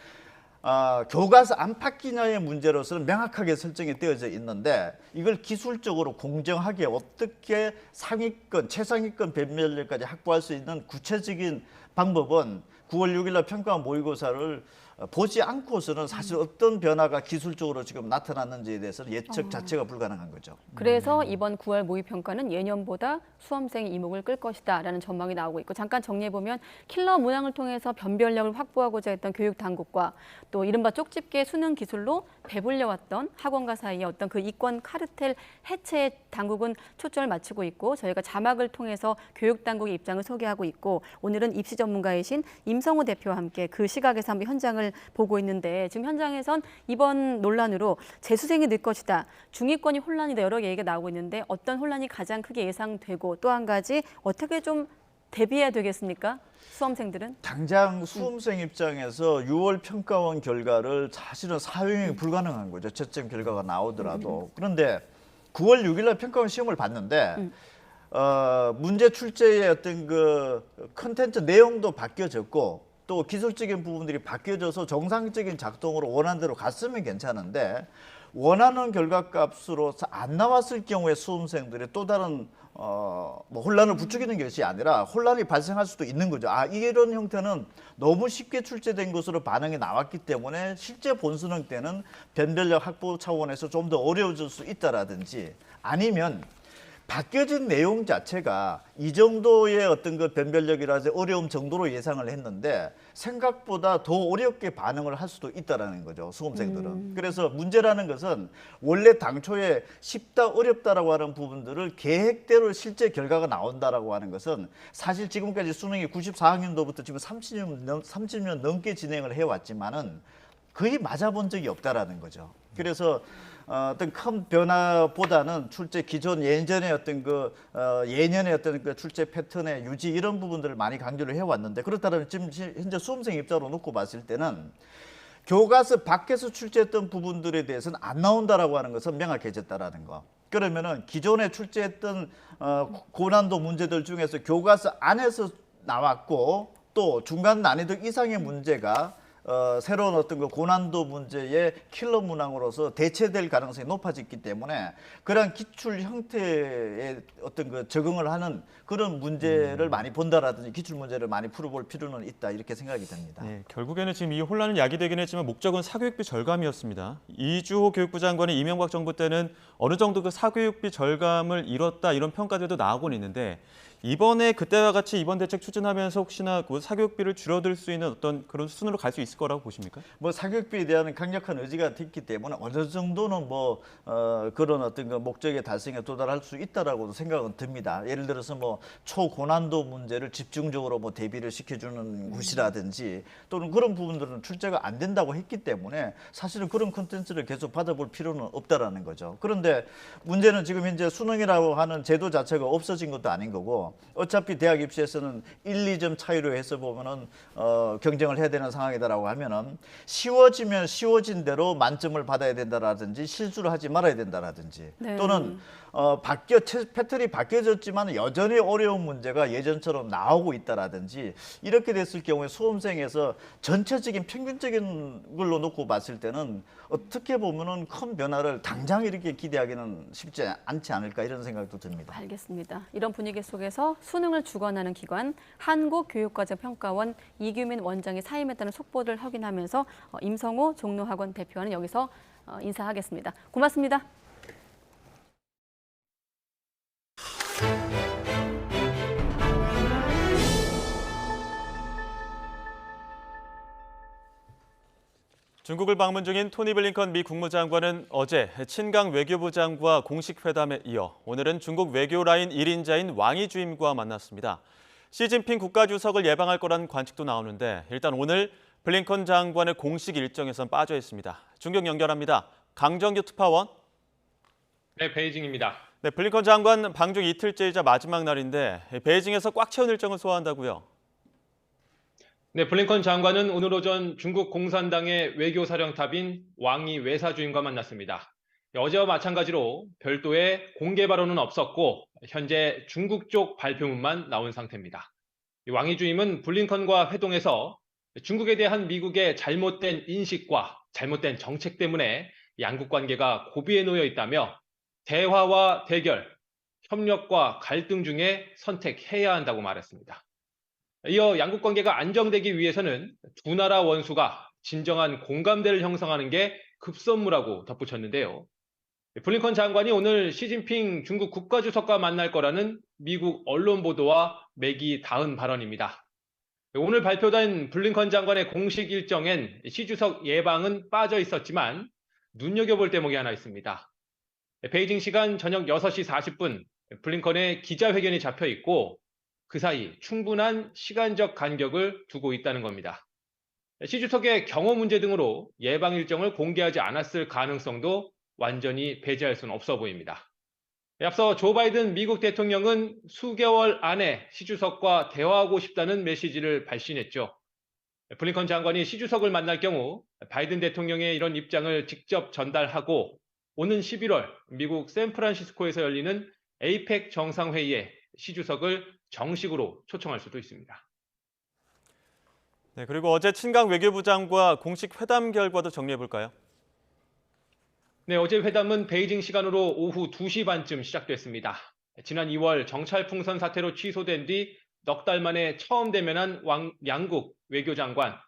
교과서 안팎 기능의 문제로서는 명확하게 설정이 되어져 있는데, 이걸 기술적으로 공정하게 어떻게 상위권, 최상위권 변별력까지 확보할 수 있는 구체적인 방법은 9월 6일 날 평가 모의고사를 보지 않고서는 사실 어떤 변화가 기술적으로 지금 나타났는지에 대해서는 예측 자체가 불가능한 거죠. 그래서 이번 9월 모의평가는 예년보다 수험생의 이목을 끌 것이다라는 전망이 나오고 있고, 잠깐 정리해보면 킬러 문항을 통해서 변별력을 확보하고자 했던 교육당국과 또 이른바 쪽집게 수능 기술로 배불려왔던 학원가 사이에 어떤 그 이권 카르텔 해체에 당국은 초점을 맞추고 있고, 저희가 자막을 통해서 교육당국의 입장을 소개하고 있고, 오늘은 입시 전문가이신 임성호 대표와 함께 그 시각에서 한번 현장을 보고 있는데, 지금 현장에선 이번 논란으로 재수생이 늘 것이다, 중위권이 혼란이다, 여러 개 얘기가 나오고 있는데 어떤 혼란이 가장 크게 예상되고, 또 한 가지 어떻게 좀 대비해야 되겠습니까? 수험생들은? 당장 수험생 입장에서 6월 평가원 결과를 사실은 사용이 불가능한 거죠. 채점 결과가 나오더라도. 그런데 9월 6일 날 평가원 시험을 봤는데 문제 출제의 어떤 그 컨텐츠 내용도 바뀌어졌고 또 기술적인 부분들이 바뀌어져서 정상적인 작동으로 원하는 대로 갔으면 괜찮은데 원하는 결과값으로 안 나왔을 경우에 수험생들이 또 다른 뭐 혼란을 부추기는 것이 아니라 혼란이 발생할 수도 있는 거죠. 이런 형태는 너무 쉽게 출제된 것으로 반응이 나왔기 때문에 실제 본수능 때는 변별력 확보 차원에서 좀 더 어려워질 수 있다라든지 아니면 바뀌어진 내용 자체가 이 정도의 어떤 그 변별력이라든지 어려움 정도로 예상을 했는데 생각보다 더 어렵게 반응을 할 수도 있다라는 거죠, 수험생들은. 그래서 문제라는 것은 원래 당초에 쉽다, 어렵다라고 하는 부분들을 계획대로 실제 결과가 나온다라고 하는 것은 사실 지금까지 수능이 94학년도부터 지금 30년 넘게 진행을 해왔지만은 거의 맞아본 적이 없다라는 거죠. 그래서 어떤 큰 변화보다는 출제 기존 예전의 어떤 예년의 어떤 그 출제 패턴의 유지 이런 부분들을 많이 강조를 해왔는데 그렇다면 지금 현재 수험생 입장으로 놓고 봤을 때는 교과서 밖에서 출제했던 부분들에 대해서는 안 나온다라고 하는 것은 명확해졌다라는 거. 그러면은 기존에 출제했던 고난도 문제들 중에서 교과서 안에서 나왔고 또 중간 난이도 이상의 문제가 새로운 어떤 그 고난도 문제의 킬러 문항으로서 대체될 가능성이 높아졌기 때문에 그런 기출 형태의 어떤 그 적응을 하는 그런 문제를 많이 본다라든지 기출 문제를 많이 풀어볼 필요는 있다 이렇게 생각이 됩니다. 네, 결국에는 지금 이 혼란은 야기되긴 했지만 목적은 사교육비 절감이었습니다. 이주호 교육부 장관이 이명박 정부 때는 어느 정도 그 사교육비 절감을 이뤘다 이런 평가들도 나오곤 있는데 이번에 그때와 같이 이번 대책 추진하면서 혹시나 그 사교육비를 줄어들 수 있는 어떤 그런 수준으로 갈 수 있을 거라고 보십니까? 뭐 사교육비에 대한 강력한 의지가 있기 때문에 어느 정도는 뭐 그런 어떤 그 목적의 달성에 도달할 수 있다라고 생각은 듭니다. 예를 들어서 뭐 초고난도 문제를 집중적으로 뭐 대비를 시켜주는 곳이라든지 또는 그런 부분들은 출제가 안 된다고 했기 때문에 사실은 그런 콘텐츠를 계속 받아볼 필요는 없다라는 거죠. 그런데 문제는 지금 현재 수능이라고 하는 제도 자체가 없어진 것도 아닌 거고 어차피 대학 입시에서는 1, 2점 차이로 해서 보면은 경쟁을 해야 되는 상황이다라고 하면은 쉬워지면 쉬워진 대로 만점을 받아야 된다라든지 실수를 하지 말아야 된다라든지 네. 또는 패턴이 바뀌어졌지만 여전히 어려운 문제가 예전처럼 나오고 있다라든지 이렇게 됐을 경우에 수험생에서 전체적인 평균적인 걸로 놓고 봤을 때는 어떻게 보면은 큰 변화를 당장 이렇게 기대하기는 쉽지 않지 않을까 이런 생각도 듭니다. 알겠습니다. 이런 분위기 속에서 수능을 주관하는 기관 한국교육과정평가원 이규민 원장이 사임했다는 속보를 확인하면서 임성호 종로학원 대표와는 여기서 인사하겠습니다. 고맙습니다. 중국을 방문 중인 토니 블링컨 미 국무장관은 어제 친강 외교부장과 공식 회담에 이어 오늘은 중국 외교 라인 1인자인 왕이 주임과 만났습니다. 시진핑 국가주석을 예방할 거란 관측도 나오는데 일단 오늘 블링컨 장관의 공식 일정에선 빠져 있습니다. 중격 연결합니다. 강정규 특파원. 네, 베이징입니다. 네, 블링컨 장관 방중 이틀째이자 마지막 날인데 베이징에서 꽉 채운 일정을 소화한다고요? 네, 블링컨 장관은 오늘 오전 중국 공산당의 외교사령탑인 왕이 외사주임과 만났습니다. 어제와 마찬가지로 별도의 공개 발언은 없었고 현재 중국 쪽 발표문만 나온 상태입니다. 왕이 주임은 블링컨과 회동해서 중국에 대한 미국의 잘못된 인식과 잘못된 정책 때문에 양국 관계가 고비에 놓여 있다며 대화와 대결, 협력과 갈등 중에 선택해야 한다고 말했습니다. 이어 양국 관계가 안정되기 위해서는 두 나라 원수가 진정한 공감대를 형성하는 게 급선무라고 덧붙였는데요. 블링컨 장관이 오늘 시진핑 중국 국가주석과 만날 거라는 미국 언론 보도와 맥이 닿은 발언입니다. 오늘 발표된 블링컨 장관의 공식 일정엔 시 주석 예방은 빠져 있었지만 눈여겨볼 대목이 하나 있습니다. 베이징 시간 저녁 6시 40분 블링컨의 기자회견이 잡혀 있고 그 사이 충분한 시간적 간격을 두고 있다는 겁니다. 시 주석의 경호 문제 등으로 예방 일정을 공개하지 않았을 가능성도 완전히 배제할 수는 없어 보입니다. 앞서 조 바이든 미국 대통령은 수개월 안에 시 주석과 대화하고 싶다는 메시지를 발신했죠. 블링컨 장관이 시 주석을 만날 경우 바이든 대통령의 이런 입장을 직접 전달하고 오는 11월 미국 샌프란시스코에서 열리는 에이펙 정상회의에 시 주석을 정식으로 초청할 수도 있습니다. 네, 그리고 어제 친강 외교부장과 공식 회담 결과도 정리해 볼까요? 네, 어제 회담은 베이징 시간으로 오후 2시 반쯤 시작됐습니다. 지난 2월 정찰 풍선 사태로 취소된 뒤 넉 달 만에 처음 대면한 양국 외교장관,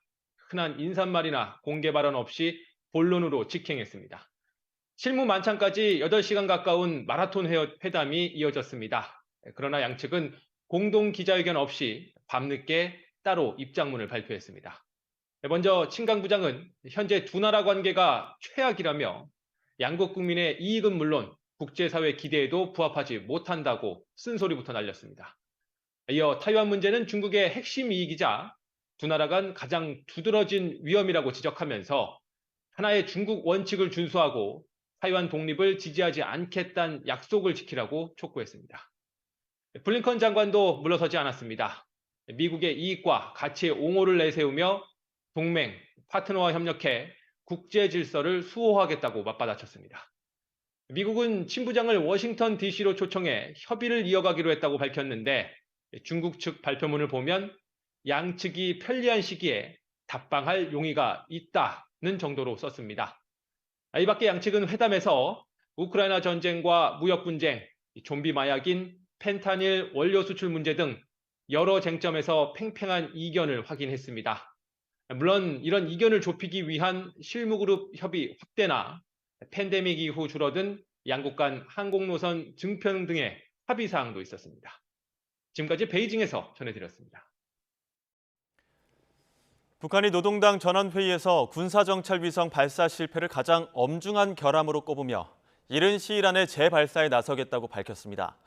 흔한 인사말이나 공개 발언 없이 본론으로 직행했습니다. 실무 만찬까지 8시간 가까운 마라톤 회담이 이어졌습니다. 그러나 양측은 공동 기자회견 없이 밤늦게 따로 입장문을 발표했습니다. 먼저 친강 부장은 현재 두 나라 관계가 최악이라며 양국 국민의 이익은 물론 국제사회 기대에도 부합하지 못한다고 쓴소리부터 날렸습니다. 이어 타이완 문제는 중국의 핵심 이익이자 두 나라 간 가장 두드러진 위험이라고 지적하면서 하나의 중국 원칙을 준수하고 타이완 독립을 지지하지 않겠다는 약속을 지키라고 촉구했습니다. 블링컨 장관도 물러서지 않았습니다. 미국의 이익과 가치의 옹호를 내세우며 동맹, 파트너와 협력해 국제 질서를 수호하겠다고 맞받아쳤습니다. 미국은 친 부장을 워싱턴 DC로 초청해 협의를 이어가기로 했다고 밝혔는데 중국 측 발표문을 보면 양측이 편리한 시기에 답방할 용의가 있다는 정도로 썼습니다. 이 밖에 양측은 회담에서 우크라이나 전쟁과 무역 분쟁, 좀비 마약인 펜타닐 원료 수출 문제 등 여러 쟁점에서 팽팽한 이견을 확인했습니다. 물론 이런 이견을 좁히기 위한 실무그룹 협의 확대나 팬데믹 이후 줄어든 양국 간 항공노선 증평 등의 합의 사항도 있었습니다. 지금까지 베이징에서 전해드렸습니다. 북한이 노동당 전원회의에서 군사정찰위성 발사 실패를 가장 엄중한 결함으로 꼽으며 이른 시일 안에 재발사에 나서겠다고 밝혔습니다.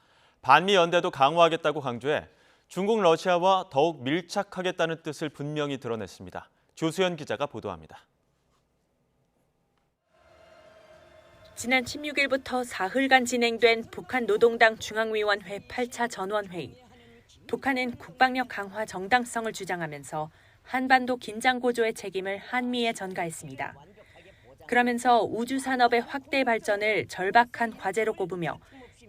반미 연대도 강화하겠다고 강조해 중국, 러시아와 더욱 밀착하겠다는 뜻을 분명히 드러냈습니다. 조수연 기자가 보도합니다. 지난 16일부터 사흘간 진행된 북한 노동당 중앙위원회 8차 전원회의. 북한은 국방력 강화 정당성을 주장하면서 한반도 긴장 고조의 책임을 한미에 전가했습니다. 그러면서 우주산업의 확대 발전을 절박한 과제로 꼽으며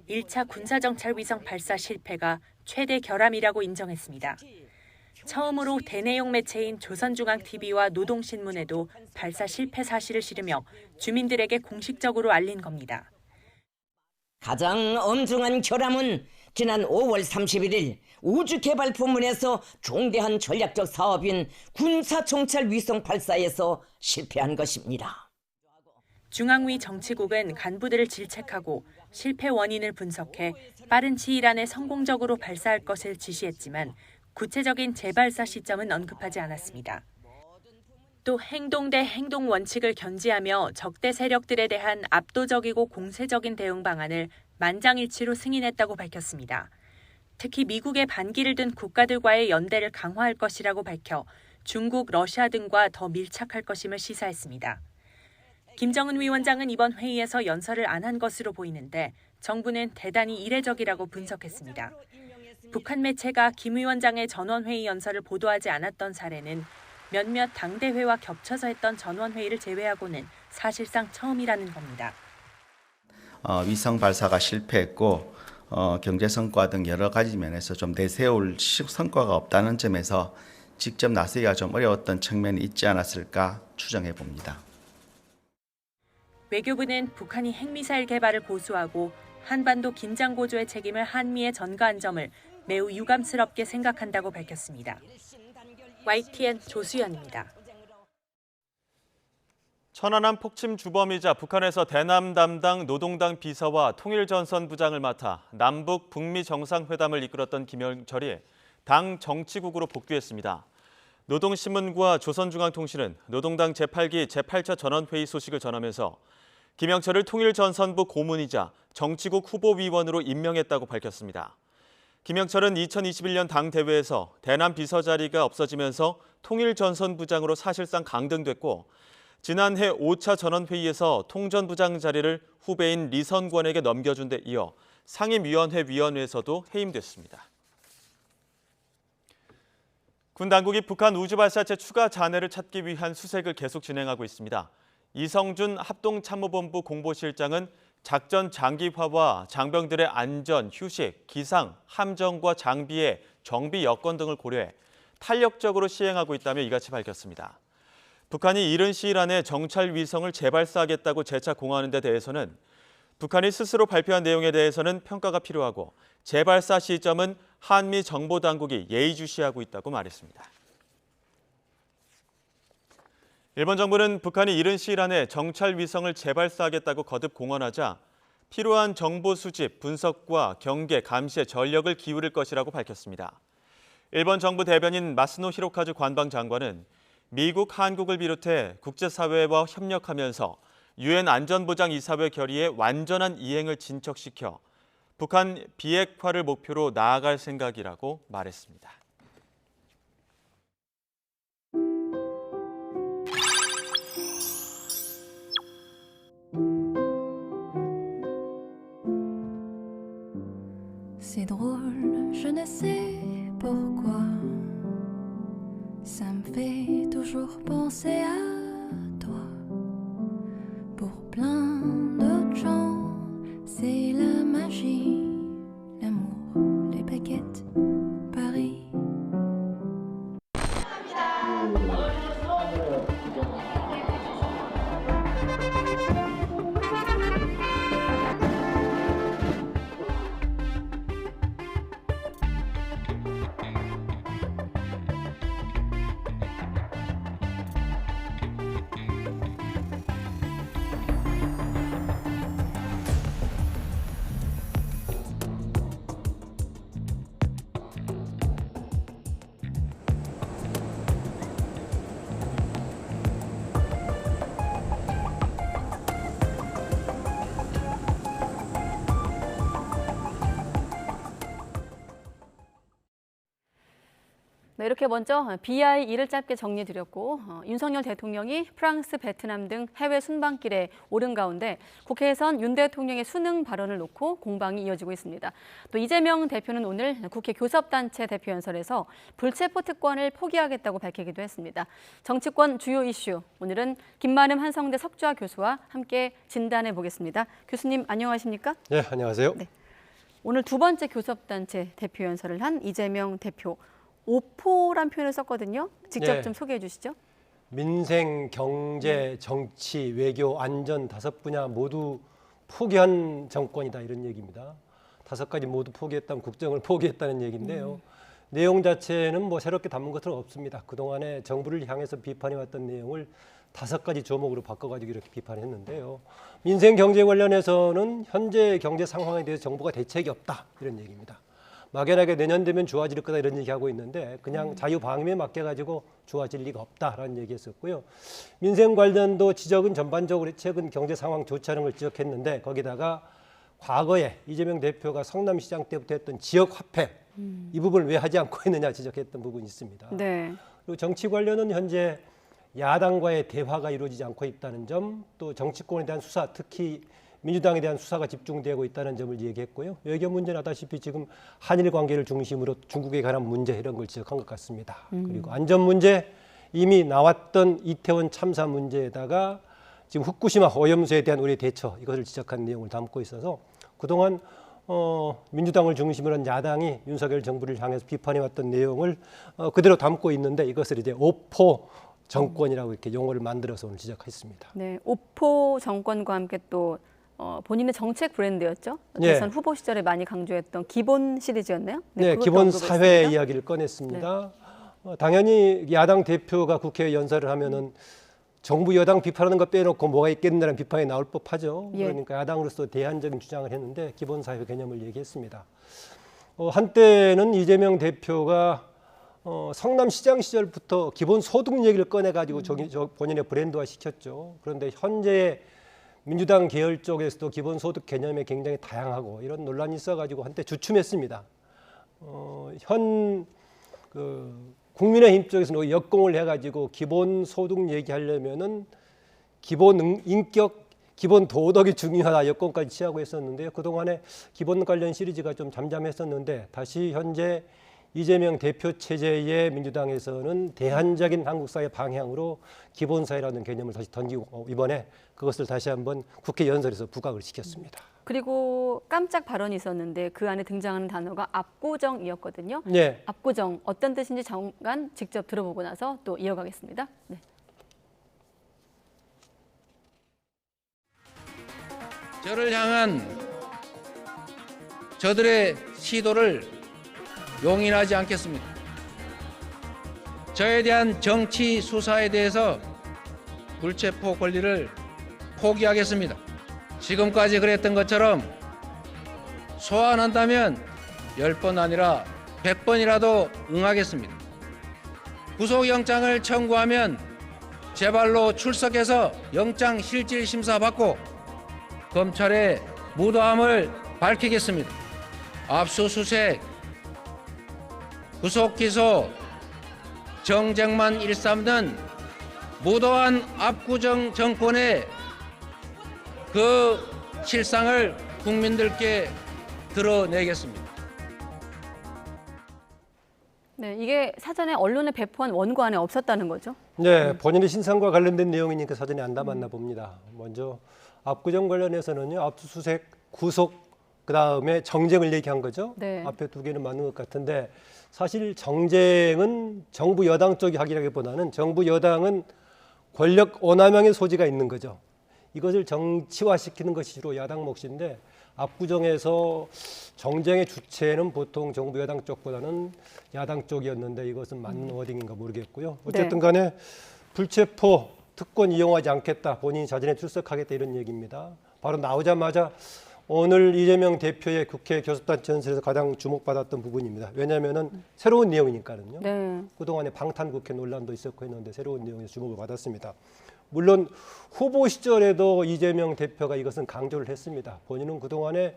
1차 군사정찰 위성 발사 실패가 최대 결함이라고 인정했습니다. 처음으로 대내용 매체인 조선중앙TV와 노동신문에도 발사 실패 사실을 실으며 주민들에게 공식적으로 알린 겁니다. 가장 엄중한 결함은 지난 5월 31일 우주개발부문에서 중대한 전략적 사업인 군사정찰 위성 발사에서 실패한 것입니다. 중앙위 정치국은 간부들을 질책하고 실패 원인을 분석해 빠른 시일 안에 성공적으로 발사할 것을 지시했지만 구체적인 재발사 시점은 언급하지 않았습니다. 또 행동 대 행동 원칙을 견지하며 적대 세력들에 대한 압도적이고 공세적인 대응 방안을 만장일치로 승인했다고 밝혔습니다. 특히 미국의 반기를 든 국가들과의 연대를 강화할 것이라고 밝혀 중국, 러시아 등과 더 밀착할 것임을 시사했습니다. 김정은 위원장은 이번 회의에서 연설을 안 한 것으로 보이는데 정부는 대단히 이례적이라고 분석했습니다. 북한 매체가 김 위원장의 전원회의 연설을 보도하지 않았던 사례는 몇몇 당대회와 겹쳐서 했던 전원회의를 제외하고는 사실상 처음이라는 겁니다. 위성 발사가 실패했고 경제 성과 등 여러 가지 면에서 좀 내세울 성과가 없다는 점에서 직접 나서기가 좀 어려웠던 측면이 있지 않았을까 추정해 봅니다. 외교부는 북한이 핵미사일 개발을 고수하고 한반도 긴장 고조의 책임을 한미에 전가한 점을 매우 유감스럽게 생각한다고 밝혔습니다. YTN 조수연입니다. 천안함 폭침 주범이자 북한에서 대남 담당 노동당 비서와 통일전선 부장을 맡아 남북 북미 정상회담을 이끌었던 김영철이 당 정치국으로 복귀했습니다. 노동신문과 조선중앙통신은 노동당 제8기 제8차 전원회의 소식을 전하면서 김영철을 통일전선부 고문이자 정치국 후보위원으로 임명했다고 밝혔습니다. 김영철은 2021년 당 대회에서 대남 비서 자리가 없어지면서 통일전선부장으로 사실상 강등됐고 지난해 5차 전원회의에서 통전부장 자리를 후배인 리선권에게 넘겨준 데 이어 상임위원회 위원회에서도 해임됐습니다. 군 당국이 북한 우주발사체 추가 잔해를 찾기 위한 수색을 계속 진행하고 있습니다. 이성준 합동참모본부 공보실장은 작전 장기화와 장병들의 안전, 휴식, 기상, 함정과 장비의 정비 여건 등을 고려해 탄력적으로 시행하고 있다며 이같이 밝혔습니다. 북한이 이른 시일 안에 정찰 위성을 재발사하겠다고 재차 공언하는 데 대해서는 북한이 스스로 발표한 내용에 대해서는 평가가 필요하고 재발사 시점은 한미 정보당국이 예의주시하고 있다고 말했습니다. 일본 정부는 북한이 이른 시일 안에 정찰 위성을 재발사하겠다고 거듭 공언하자 필요한 정보 수집, 분석과 경계, 감시에 전력을 기울일 것이라고 밝혔습니다. 일본 정부 대변인 마스노 히로카즈 관방장관은 미국, 한국을 비롯해 국제사회와 협력하면서 유엔 안전보장이사회 결의의 완전한 이행을 진척시켜 북한 비핵화를 목표로 나아갈 생각이라고 말했습니다. C'est drôle, je ne sais pourquoi. Ça me fait toujours penser à toi. Pour plein d'autres gens, c'est la magie, l'amour, les baguettes, Paris. 네, 이렇게 먼저 BI1을 짧게 정리드렸고 윤석열 대통령이 프랑스, 베트남 등 해외 순방길에 오른 가운데 국회에선 윤 대통령의 수능 발언을 놓고 공방이 이어지고 있습니다. 또 이재명 대표는 오늘 국회 교섭단체 대표연설에서 불체포 특권을 포기하겠다고 밝히기도 했습니다. 정치권 주요 이슈, 오늘은 김만흠 한성대 석좌 교수와 함께 진단해 보겠습니다. 교수님 안녕하십니까? 네, 안녕하세요. 네. 오늘 두 번째 교섭단체 대표연설을 한 이재명 대표. 오포란 표현을 썼거든요. 직접 네. 좀 소개해 주시죠. 민생, 경제, 정치, 외교, 안전 5분야 모두 포기한 정권이다 이런 얘기입니다. 5가지 모두 포기했다면 국정을 포기했다는 얘기인데요. 내용 자체는 뭐 새롭게 담은 것은 없습니다. 그동안에 정부를 향해서 비판해왔던 내용을 5가지 조목으로 바꿔가지고 이렇게 비판했는데요. 민생, 경제 관련해서는 현재 경제 상황에 대해서 정부가 대책이 없다 이런 얘기입니다. 막연하게 내년 되면 좋아질 거다 이런 얘기하고 있는데 그냥 자유방임에 맡겨가지고 좋아질 리가 없다라는 얘기했었고요. 민생 관련도 지적은 전반적으로 최근 경제 상황 좋지 않은 걸 지적했는데 거기다가 과거에 이재명 대표가 성남시장 때부터 했던 지역 화폐 이 부분을 왜 하지 않고 있느냐 지적했던 부분이 있습니다. 네. 그리고 정치 관련은 현재 야당과의 대화가 이루어지지 않고 있다는 점, 또 정치권에 대한 수사, 특히 민주당에 대한 수사가 집중되고 있다는 점을 얘기했고요. 외교 문제는 아다시피 지금 한일 관계를 중심으로 중국에 관한 문제 이런 걸 지적한 것 같습니다. 그리고 안전 문제, 이미 나왔던 이태원 참사 문제에다가 지금 후쿠시마 오염수에 대한 우리의 대처 이것을 지적한 내용을 담고 있어서 그동안 민주당을 중심으로 한 야당이 윤석열 정부를 향해서 비판해왔던 내용을 그대로 담고 있는데 이것을 이제 오포 정권이라고 이렇게 용어를 만들어서 오늘 지적했습니다. 네, 오포 정권과 함께 또 본인의 정책 브랜드였죠. 대선 후보 시절에 많이 강조했던 기본 시리즈였나요? 네, 기본 사회 이야기를 꺼냈습니다. 네. 당연히 야당 대표가 국회 연설을 하면은 정부 여당 비판하는 거 빼놓고 뭐가 있겠느냐는 비판이 나올 법하죠. 예. 그러니까 야당으로서 대안적인 주장을 했는데 기본 사회 개념을 얘기했습니다. 한때는 이재명 대표가 성남시장 시절부터 기본 소득 얘기를 꺼내가지고 본인의 브랜드화 시켰죠. 그런데 현재 민주당 계열 쪽에서도 기본소득 개념이 굉장히 다양하고 이런 논란이 있어가지고 한때 주춤했습니다. 국민의힘 쪽에서는 역공을 해가지고 기본소득 얘기하려면은 기본 인격, 기본 도덕이 중요하다 역공까지 취하고 했었는데요. 그동안에 기본 관련 시리즈가 좀 잠잠했었는데 다시 현재 이재명 대표 체제의 민주당에서는 대안적인 한국 사회 방향으로 기본사회라는 개념을 다시 던지고 이번에 그것을 다시 한번 국회 연설에서 부각을 시켰습니다. 그리고 깜짝 발언이 있었는데 그 안에 등장하는 단어가 압구정이었거든요. 네. 압구정 어떤 뜻인지 잠깐 직접 들어보고 나서 또 이어가겠습니다. 네. 저를 향한 저들의 시도를 용인하지 않겠습니다. 저에 대한 정치 수사에 대해서 불체포 권리를 포기하겠습니다. 지금까지 그랬던 것처럼 소환한다면 10번 아니라 100번이라도 응하겠습니다. 구속영장을 청구하면 제 발로 출석해서 영장 실질 심사 받고 검찰의 무도함을 밝히겠습니다. 압수수색, 구속기소, 정쟁만 일삼는 무도한 압구정 정권의 그 실상을 국민들께 드러내겠습니다. 네, 이게 사전에 언론에 배포한 원고 안에 없었다는 거죠? 네, 본인의 신상과 관련된 내용이니까 사전에 안 담았나 봅니다. 먼저 압구정 관련해서는요, 압수수색, 구속, 그다음에 정쟁을 얘기한 거죠. 네. 앞에 두 개는 맞는 것 같은데 사실 정쟁은 정부 여당 쪽이 하기라기보다는 정부 여당은 권력 오남용의 소지가 있는 거죠. 이것을 정치화시키는 것이 주로 야당 몫인데 압구정에서 정쟁의 주체는 보통 정부 여당 쪽보다는 야당 쪽이었는데 이것은 맞는 워딩인가 모르겠고요. 어쨌든 간에 불체포 특권 이용하지 않겠다. 본인이 자진해 출석하겠다 이런 얘기입니다. 바로 나오자마자 오늘 이재명 대표의 국회 교섭단체 연설에서 가장 주목받았던 부분입니다. 왜냐하면 새로운 내용이니까는요. 네. 그동안에 방탄국회 논란도 있었고 했는데 새로운 내용에서 주목을 받았습니다. 물론 후보 시절에도 이재명 대표가 이것은 강조를 했습니다. 본인은 그동안에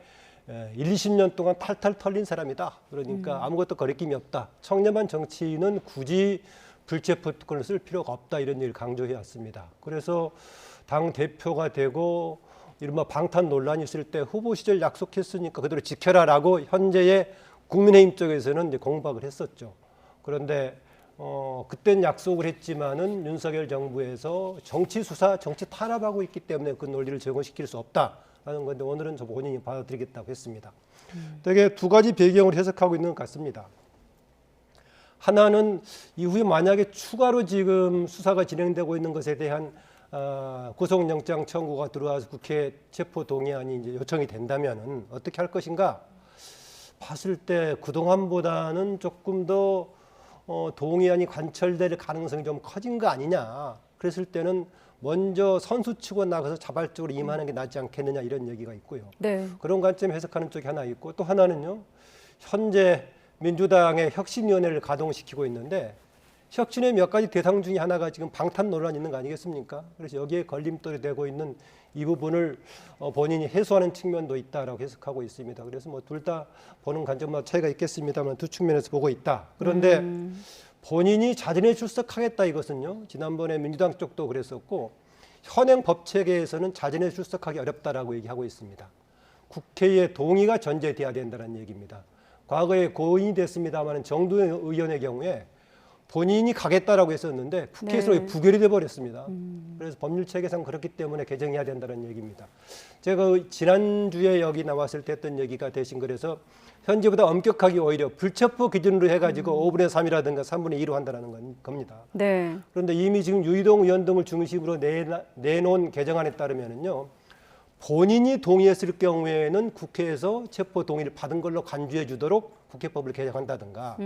20년 동안 탈탈 털린 사람이다. 그러니까 아무것도 거리낌이 없다. 청렴한 정치인은 굳이 불체포 특권을 쓸 필요가 없다. 이런 얘기를 강조해 왔습니다. 그래서 당 대표가 되고 이른바 방탄 논란이 있을 때 후보 시절 약속했으니까 그대로 지켜라라고 현재의 국민의힘 쪽에서는 이제 공박을 했었죠. 그런데 그땐 약속을 했지만은 윤석열 정부에서 정치 수사, 정치 탄압하고 있기 때문에 그 논리를 적용시킬 수 없다라는 건데 오늘은 저 본인이 받아들이겠다고 했습니다. 되게 두 가지 배경을 해석하고 있는 것 같습니다. 하나는 이후에 만약에 추가로 지금 수사가 진행되고 있는 것에 대한 구속영장 청구가 들어와서 국회 체포 동의안이 이제 요청이 된다면은 어떻게 할 것인가 봤을 때 그동안보다는 조금 더 동의안이 관철될 가능성이 좀 커진 거 아니냐. 그랬을 때는 먼저 선수 치고 나가서 자발적으로 임하는 게 낫지 않겠느냐 이런 얘기가 있고요. 네. 그런 관점에 해석하는 쪽이 하나 있고 또 하나는요. 현재 민주당의 혁신위원회를 가동시키고 있는데 혁신의 몇 가지 대상 중에 하나가 지금 방탄 논란이 있는 거 아니겠습니까? 그래서 여기에 걸림돌이 되고 있는 이 부분을 본인이 해소하는 측면도 있다라고 해석하고 있습니다. 그래서 뭐 둘 다 보는 관점마다 차이가 있겠습니다만 두 측면에서 보고 있다. 그런데 본인이 자진해 출석하겠다 이것은요. 지난번에 민주당 쪽도 그랬었고 현행 법 체계에서는 자진해 출석하기 어렵다라고 얘기하고 있습니다. 국회의 동의가 전제돼야 된다는 얘기입니다. 과거에 고인이 됐습니다만 정두영 의원의 경우에 본인이 가겠다라고 했었는데 국회에서 부결이 돼버렸습니다. 그래서 법률 체계상 그렇기 때문에 개정해야 된다는 얘기입니다. 제가 지난주에 여기 나왔을 때 했던 얘기가 대신 그래서 현재보다 엄격하게 오히려 불체포 기준으로 해가지고 5분의 3이라든가 3분의 2로 한다는 겁니다. 네. 그런데 이미 지금 유이동 의원 등을 중심으로 내놓은 개정안에 따르면은요. 본인이 동의했을 경우에는 국회에서 체포 동의를 받은 걸로 간주해 주도록 국회법을 개정한다든가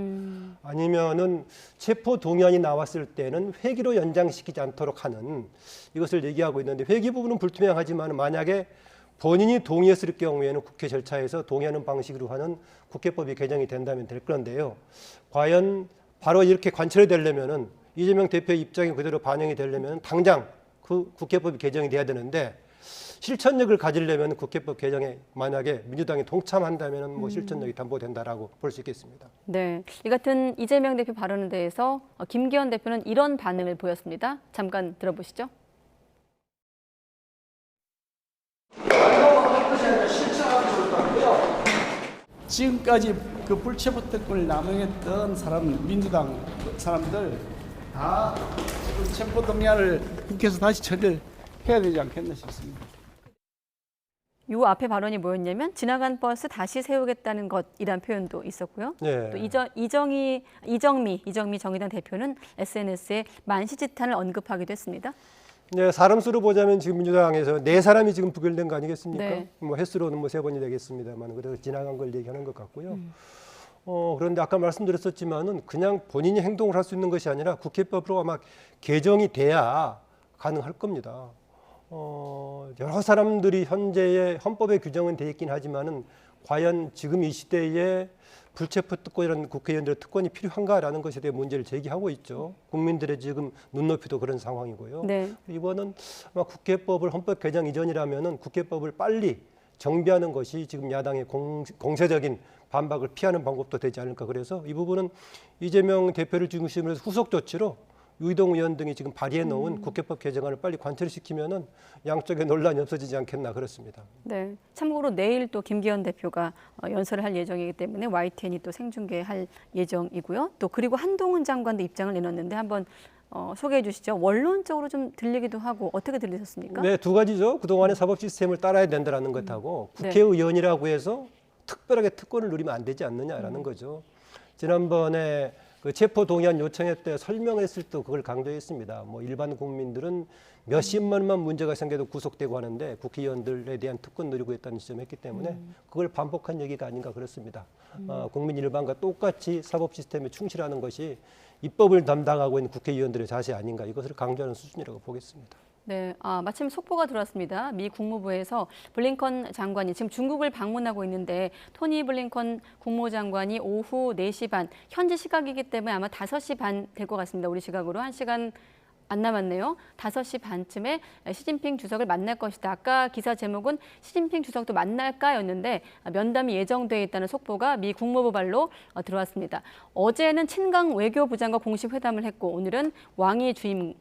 아니면은 체포 동의안이 나왔을 때는 회기로 연장시키지 않도록 하는 이것을 얘기하고 있는데 회기 부분은 불투명하지만 만약에 본인이 동의했을 경우에는 국회 절차에서 동의하는 방식으로 하는 국회법이 개정이 된다면 될 건데요. 과연 바로 이렇게 관철이 되려면은 이재명 대표의 입장이 그대로 반영이 되려면 당장 그 국회법이 개정이 돼야 되는데 실천력을 가지려면 국회법 개정에 만약에 민주당이 동참한다면 뭐 실천력이 담보된다라고 볼 수 있겠습니다. 네, 이 같은 이재명 대표 발언에 대해서 김기현 대표는 이런 반응을 보였습니다. 잠깐 들어보시죠. 지금까지 그 불체포 특권을 남용했던 민주당 사람들 다 지금 체포 동의안을 국회에서 다시 처리를 해야 되지 않겠나 싶습니다. 요 앞에 발언이 뭐였냐면 지나간 버스 다시 세우겠다는 것이란 표현도 있었고요. 네. 또 이정미 정의당 대표는 SNS에 만시지탄을 언급하기도 했습니다. 네, 사람 수로 보자면 지금 민주당에서 4사람이 지금 부결된 거 아니겠습니까? 네. 뭐 횟수로는 뭐 3번이 되겠습니다만 그래서 지나간 걸 얘기하는 것 같고요. 그런데 아까 말씀드렸었지만은 그냥 본인이 행동을 할 수 있는 것이 아니라 국회법으로 아마 개정이 돼야 가능할 겁니다. 여러 사람들이 현재의 헌법에 규정은 돼 있긴 하지만은 과연 지금 이 시대에 불체포 특권이라는 국회의원들의 특권이 필요한가라는 것에 대해 문제를 제기하고 있죠. 국민들의 지금 눈높이도 그런 상황이고요. 네. 이번은 아마 국회법을 헌법 개정 이전이라면은 국회법을 빨리 정비하는 것이 지금 야당의 공세적인 반박을 피하는 방법도 되지 않을까. 그래서 이 부분은 이재명 대표를 중심으로 해서 후속 조치로 유이동 의원 등이 지금 발의해 놓은 국회법 개정안을 빨리 관철시키면은 양쪽의 논란이 없어지지 않겠나 그렇습니다. 네. 참고로 내일 또 김기현 대표가 연설을 할 예정이기 때문에 YTN이 또 생중계할 예정이고요. 또 그리고 한동훈 장관도 입장을 내놨는데 한번 소개해 주시죠. 원론적으로 좀 들리기도 하고 어떻게 들리셨습니까? 네, 두 가지죠. 그동안의 사법 시스템을 따라야 된다는 것하고 국회의원이라고 해서 특별하게 특권을 누리면 안 되지 않느냐라는 거죠. 지난번에 그 체포 동의안 요청회 때 설명했을 때 그걸 강조했습니다. 뭐 일반 국민들은 몇십만만 문제가 생겨도 구속되고 하는데 국회의원들에 대한 특권 누리고 있다는 지점했기 때문에 그걸 반복한 얘기가 아닌가 그렇습니다. 국민 일반과 똑같이 사법 시스템에 충실하는 것이 입법을 담당하고 있는 국회의원들의 자세 아닌가 이것을 강조하는 수준이라고 보겠습니다. 네, 마침 속보가 들어왔습니다. 미 국무부에서 블링컨 장관이 지금 중국을 방문하고 있는데 토니 블링컨 국무장관이 오후 4시 반, 현지 시각이기 때문에 아마 5시 반 될 것 같습니다. 우리 시각으로 1시간 안 남았네요. 5시 반쯤에 시진핑 주석을 만날 것이다. 아까 기사 제목은 시진핑 주석도 만날까였는데 면담이 예정돼 있다는 속보가 미 국무부 발로 들어왔습니다. 어제는 친강 외교부장과 공식 회담을 했고 오늘은 왕이 주임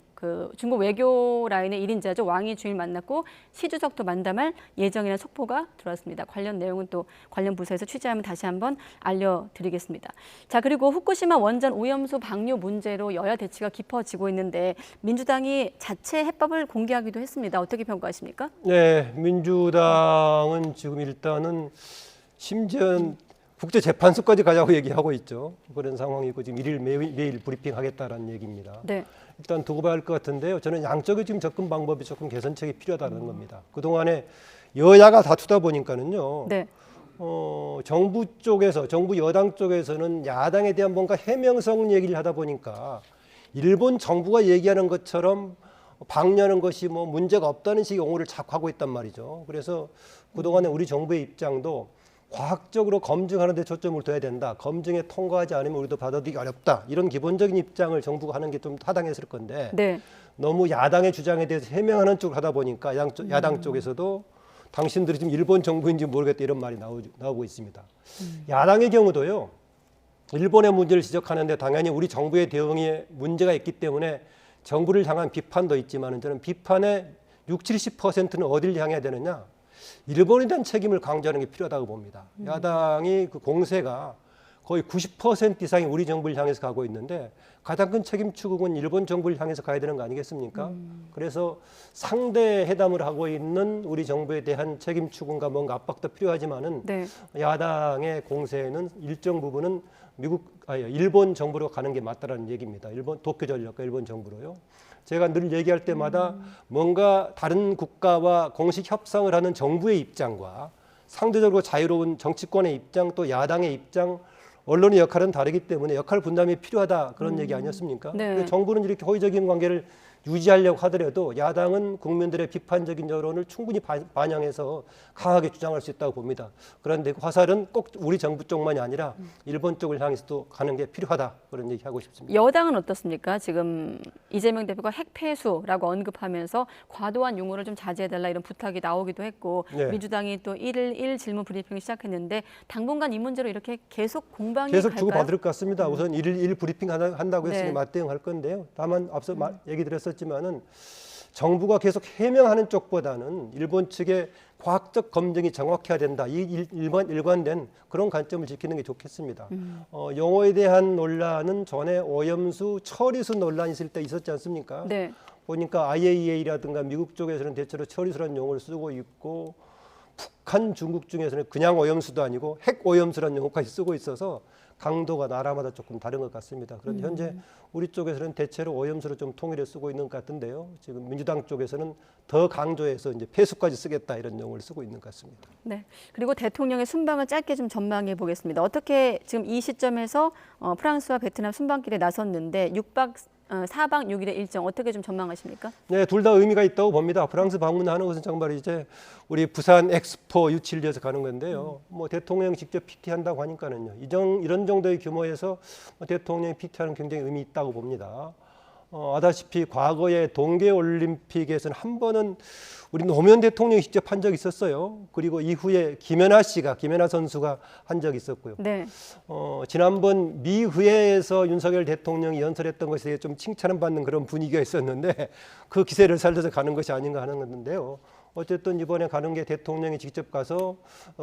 중국 외교 라인의 1인자죠. 왕이 주일 만났고 시 주석도 만담할 예정이라는 속보가 들어왔습니다. 관련 내용은 또 관련 부서에서 취재하면 다시 한번 알려드리겠습니다. 자, 그리고 후쿠시마 원전 오염수 방류 문제로 여야 대치가 깊어지고 있는데 민주당이 자체 해법을 공개하기도 했습니다. 어떻게 평가하십니까? 네, 민주당은 지금 일단은 심지어 국제재판소까지 가자고 얘기하고 있죠. 그런 상황이고 지금 일일 매일 브리핑하겠다라는 얘기입니다. 네. 일단 두고 봐야 할 것 같은데요. 저는 양쪽의 지금 접근 방법이 조금 개선책이 필요하다는 겁니다. 그동안에 여야가 다투다 보니까는요. 네. 정부 여당 쪽에서는 야당에 대한 뭔가 해명성 얘기를 하다 보니까 일본 정부가 얘기하는 것처럼 방류하는 것이 뭐 문제가 없다는 식의 옹호를 자꾸 하고 있단 말이죠. 그래서 그동안에 우리 정부의 입장도 과학적으로 검증하는 데 초점을 둬야 된다. 검증에 통과하지 않으면 우리도 받아들이기 어렵다. 이런 기본적인 입장을 정부가 하는 게 좀 타당했을 건데 네. 너무 야당의 주장에 대해서 해명하는 쪽을 하다 보니까 야당 쪽에서도 당신들이 지금 일본 정부인지 모르겠다 이런 말이 나오고 있습니다. 야당의 경우도요. 일본의 문제를 지적하는데 당연히 우리 정부의 대응에 문제가 있기 때문에 정부를 향한 비판도 있지만 저는 비판의 60-70%는 어디를 향해야 되느냐. 일본에 대한 책임을 강조하는 게 필요하다고 봅니다. 야당이 그 공세가 거의 90% 이상이 우리 정부를 향해서 가고 있는데 가장 큰 책임 추궁은 일본 정부를 향해서 가야 되는 거 아니겠습니까? 그래서 상대 회담을 하고 있는 우리 정부에 대한 책임 추궁과 뭔가 압박도 필요하지만은 네. 야당의 공세는 일정 부분은 일본 정부로 가는 게 맞다라는 얘기입니다. 도쿄 전략과 일본 정부로요. 제가 늘 얘기할 때마다 뭔가 다른 국가와 공식 협상을 하는 정부의 입장과 상대적으로 자유로운 정치권의 입장 또 야당의 입장 언론의 역할은 다르기 때문에 역할 분담이 필요하다 그런 얘기 아니었습니까? 네. 정부는 이렇게 호의적인 관계를 유지하려고 하더라도 야당은 국민들의 비판적인 여론을 충분히 반영해서 강하게 주장할 수 있다고 봅니다. 그런데 그 화살은 꼭 우리 정부 쪽만이 아니라 일본 쪽을 향해서도 가는 게 필요하다 그런 얘기하고 싶습니다. 여당은 어떻습니까? 지금 이재명 대표가 핵폐수라고 언급하면서 과도한 용어를 좀 자제해달라 이런 부탁이 나오기도 했고 네. 민주당이 또 1일 질문 브리핑을 시작했는데 당분간 이 문제로 이렇게 계속 공방이 계속 갈까요? 주고받을 것 같습니다. 우선 1일 브리핑 한다고 했으니 네. 맞대응할 건데요. 다만 앞서 얘기 드렸었지만은 정부가 계속 해명하는 쪽보다는 일본 측의 과학적 검증이 정확해야 된다. 이 일관된 그런 관점을 지키는 게 좋겠습니다. 용어에 대한 논란은 전에 오염수 처리수 논란이 있을 때 있었지 않습니까? 네. 보니까 IAEA라든가 미국 쪽에서는 대체로 처리수라는 용어를 쓰고 있고 북한, 중국 중에서는 그냥 오염수도 아니고 핵 오염수라는 용어까지 쓰고 있어서 강도가 나라마다 조금 다른 것 같습니다. 그런데 현재 우리 쪽에서는 대체로 오염수를 좀 통일해 쓰고 있는 것 같은데요. 지금 민주당 쪽에서는 더 강조해서 이제 폐수까지 쓰겠다 이런 용어를 쓰고 있는 것 같습니다. 네. 그리고 대통령의 순방을 짧게 좀 전망해 보겠습니다. 어떻게 지금 이 시점에서 프랑스와 베트남 순방길에 나섰는데 4박 6일의 일정 어떻게 좀 전망하십니까? 네, 둘 다 의미가 있다고 봅니다. 프랑스 방문하는 것은 정말 이제 우리 부산 엑스포 유치를 가는 건데요. 뭐 대통령 직접 PT한다고 하니까는요. 이런 정도의 규모에서 대통령이 PT하는 굉장히 의미 있다고 봅니다. 아다시피 과거에 동계올림픽에서는 한 번은 우리 노무현 대통령이 직접 한 적이 있었어요. 그리고 이후에 김연아 선수가 한 적이 있었고요. 네. 지난번 미의회에서 윤석열 대통령이 연설했던 것에 대해 좀 칭찬을 받는 그런 분위기가 있었는데 그 기세를 살려서 가는 것이 아닌가 하는 건데요. 어쨌든 이번에 가는 게 대통령이 직접 가서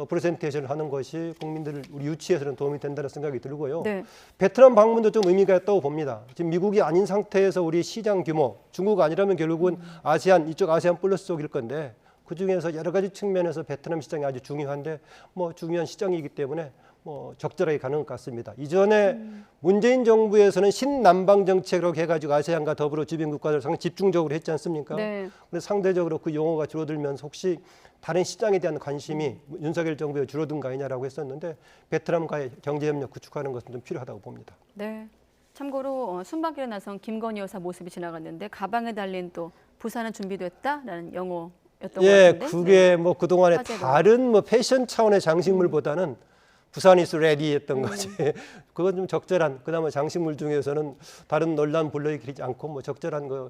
프레젠테이션을 하는 것이 국민들 우리 유치에서는 도움이 된다는 생각이 들고요. 네. 베트남 방문도 좀 의미가 있다고 봅니다. 지금 미국이 아닌 상태에서 우리 시장 규모, 중국 아니라면 결국은 아세안, 이쪽 아세안 플러스 쪽일 건데 그중에서 여러 가지 측면에서 베트남 시장이 아주 중요한데 뭐 중요한 시장이기 때문에 뭐 적절하게 가는 것 같습니다. 이전에 문재인 정부에서는 신남방 정책으로 해가지고 아세안과 더불어 주변 국가들 상당히 집중적으로 했지 않습니까? 네. 근데 상대적으로 그 용어가 줄어들면서 혹시 다른 시장에 대한 관심이 윤석열 정부에 줄어든 거 아니냐라고 했었는데 베트남과의 경제협력 구축하는 것은 좀 필요하다고 봅니다. 네. 참고로 순방길에 나선 김건희 여사 모습이 지나갔는데 가방에 달린 또 부산은 준비됐다라는 영어였던 것 같은데. 그게 뭐 그동안에 화제가. 다른 뭐 패션 차원의 장식물보다는 부산 is ready 했던 거지. 그건 좀 적절한, 그나마 장식물 중에서는 다른 논란 불러일으키지 않고 뭐 적절한 그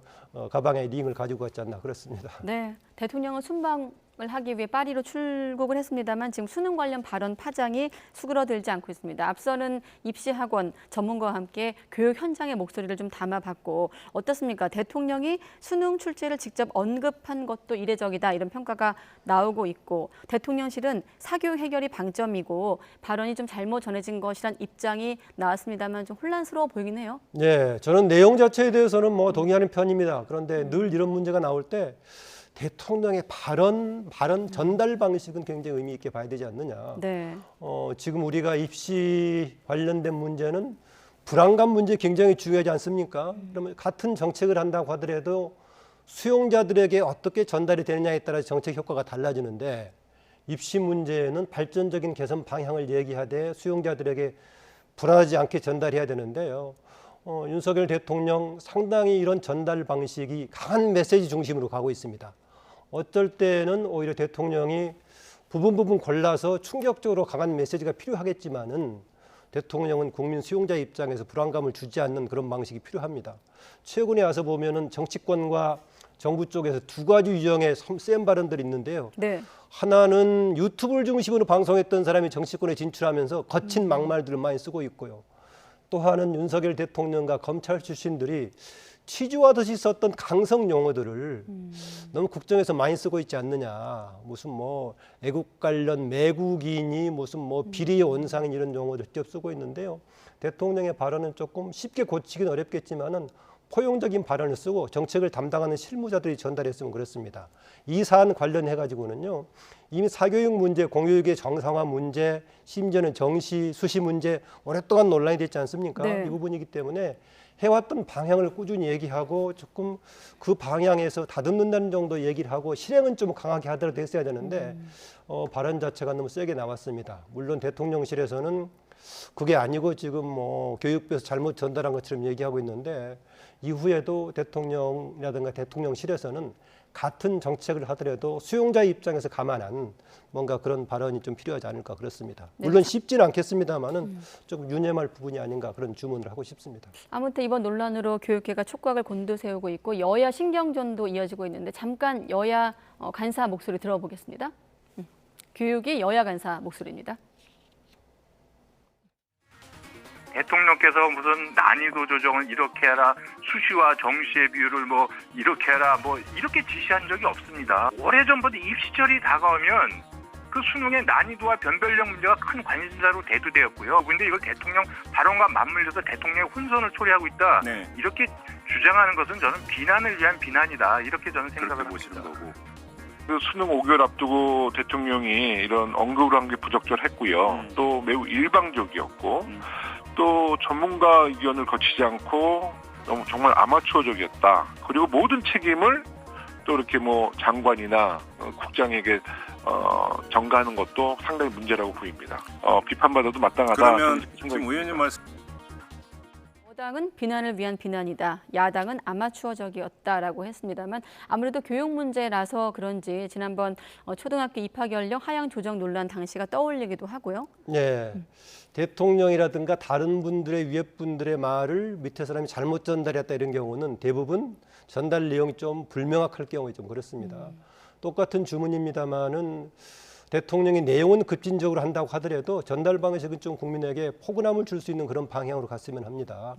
가방에 링을 가지고 갔지 않나 그렇습니다. 네. 대통령은 순방을 하기 위해 파리로 출국을 했습니다만 지금 수능 관련 발언 파장이 수그러들지 않고 있습니다. 앞서는 입시학원 전문가와 함께 교육 현장의 목소리를 좀 담아봤고 어떻습니까? 대통령이 수능 출제를 직접 언급한 것도 이례적이다 이런 평가가 나오고 있고 대통령실은 사교육 해결이 방점이고 발언이 좀 잘못 전해진 것이란 입장이 나왔습니다만 좀 혼란스러워 보이긴 해요. 네, 저는 내용 자체에 대해서는 뭐 동의하는 편입니다. 그런데 늘 이런 문제가 나올 때 대통령의 발언 전달 방식은 굉장히 의미 있게 봐야 되지 않느냐. 네. 지금 우리가 입시 관련된 문제는 불안감 문제 굉장히 중요하지 않습니까? 그러면 같은 정책을 한다고 하더라도 수용자들에게 어떻게 전달이 되느냐에 따라 정책 효과가 달라지는데 입시 문제는 발전적인 개선 방향을 얘기하되 수용자들에게 불안하지 않게 전달해야 되는데요. 윤석열 대통령 상당히 이런 전달 방식이 강한 메시지 중심으로 가고 있습니다. 어떨 때는 오히려 대통령이 부분 골라서 충격적으로 강한 메시지가 필요하겠지만은 대통령은 국민 수용자 입장에서 불안감을 주지 않는 그런 방식이 필요합니다. 최근에 와서 보면은 정치권과 정부 쪽에서 두 가지 유형의 센 발언들이 있는데요. 네. 하나는 유튜브를 중심으로 방송했던 사람이 정치권에 진출하면서 거친 막말들을 많이 쓰고 있고요. 또 하나는 윤석열 대통령과 검찰 출신들이 취조하듯이 썼던 강성 용어들을 너무 국정에서 많이 쓰고 있지 않느냐. 무슨 뭐 애국 관련 매국인이 무슨 뭐 비리의 원상인 이런 용어들 직접 쓰고 있는데요. 대통령의 발언은 조금 쉽게 고치기는 어렵겠지만은 포용적인 발언을 쓰고 정책을 담당하는 실무자들이 전달했으면 그렇습니다. 이 사안 관련해 가지고는요. 이미 사교육 문제, 공교육의 정상화 문제, 심지어는 정시, 수시 문제 오랫동안 논란이 됐지 않습니까? 네. 이 부분이기 때문에 해왔던 방향을 꾸준히 얘기하고 조금 그 방향에서 다듬는다는 정도 얘기를 하고 실행은 좀 강하게 하더라도 했어야 되는데 발언 자체가 너무 세게 나왔습니다. 물론 대통령실에서는 그게 아니고 지금 뭐 교육부에서 잘못 전달한 것처럼 얘기하고 있는데 이후에도 대통령이라든가 대통령실에서는 같은 정책을 하더라도 수용자 입장에서 감안한 뭔가 그런 발언이 좀 필요하지 않을까 그렇습니다. 물론 쉽지는 않겠습니다만은 좀 유념할 부분이 아닌가 그런 주문을 하고 싶습니다. 아무튼 이번 논란으로 교육계가 촉각을 곤두세우고 있고 여야 신경전도 이어지고 있는데 잠깐 여야 간사 목소리 들어보겠습니다. 교육이 여야 간사 목소리입니다. 대통령께서 무슨 난이도 조정을 이렇게 해라, 수시와 정시의 비율을 뭐 이렇게 해라, 뭐 이렇게 지시한 적이 없습니다. 오래전부터 입시철이 다가오면 그 수능의 난이도와 변별력 문제가 큰 관심사로 대두되었고요. 근데 이걸 대통령 발언과 맞물려서 대통령의 혼선을 초래하고 있다. 네. 이렇게 주장하는 것은 저는 비난을 위한 비난이다. 이렇게 저는 생각을 보시는 합니다. 거고. 그 수능 5개월 앞두고 대통령이 이런 언급을 한 게 부적절했고요. 또 매우 일방적이었고 또 전문가 의견을 거치지 않고 너무 정말 아마추어적이었다. 그리고 모든 책임을 또 이렇게 뭐 장관이나 국장에게 전가하는 것도 상당히 문제라고 보입니다. 비판받아도 마땅하다. 그러면 지금 의원님 말씀 여당은 비난을 위한 비난이다. 야당은 아마추어적이었다라고 했습니다만 아무래도 교육 문제라서 그런지 지난번 초등학교 입학 연령 하향 조정 논란 당시가 떠올리기도 하고요. 네. 대통령이라든가 다른 분들의 위에 분들의 말을 밑에 사람이 잘못 전달했다 이런 경우는 대부분 전달 내용이 좀 불명확할 경우에 좀 그렇습니다. 똑같은 주문입니다만은 대통령이 내용은 급진적으로 한다고 하더라도 전달 방식은 좀 국민에게 포근함을 줄 수 있는 그런 방향으로 갔으면 합니다.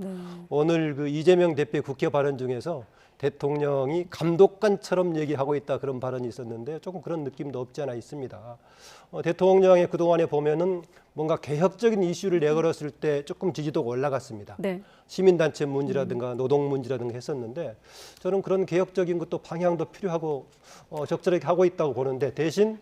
오늘 그 이재명 대표의 국회 발언 중에서 대통령이 감독관처럼 얘기하고 있다 그런 발언이 있었는데 조금 그런 느낌도 없지 않아 있습니다. 대통령의 그동안에 보면은 뭔가 개혁적인 이슈를 내걸었을 때 조금 지지도가 올라갔습니다. 네. 시민단체 문제라든가 노동 문제라든가 했었는데 저는 그런 개혁적인 것도 방향도 필요하고 적절하게 하고 있다고 보는데 대신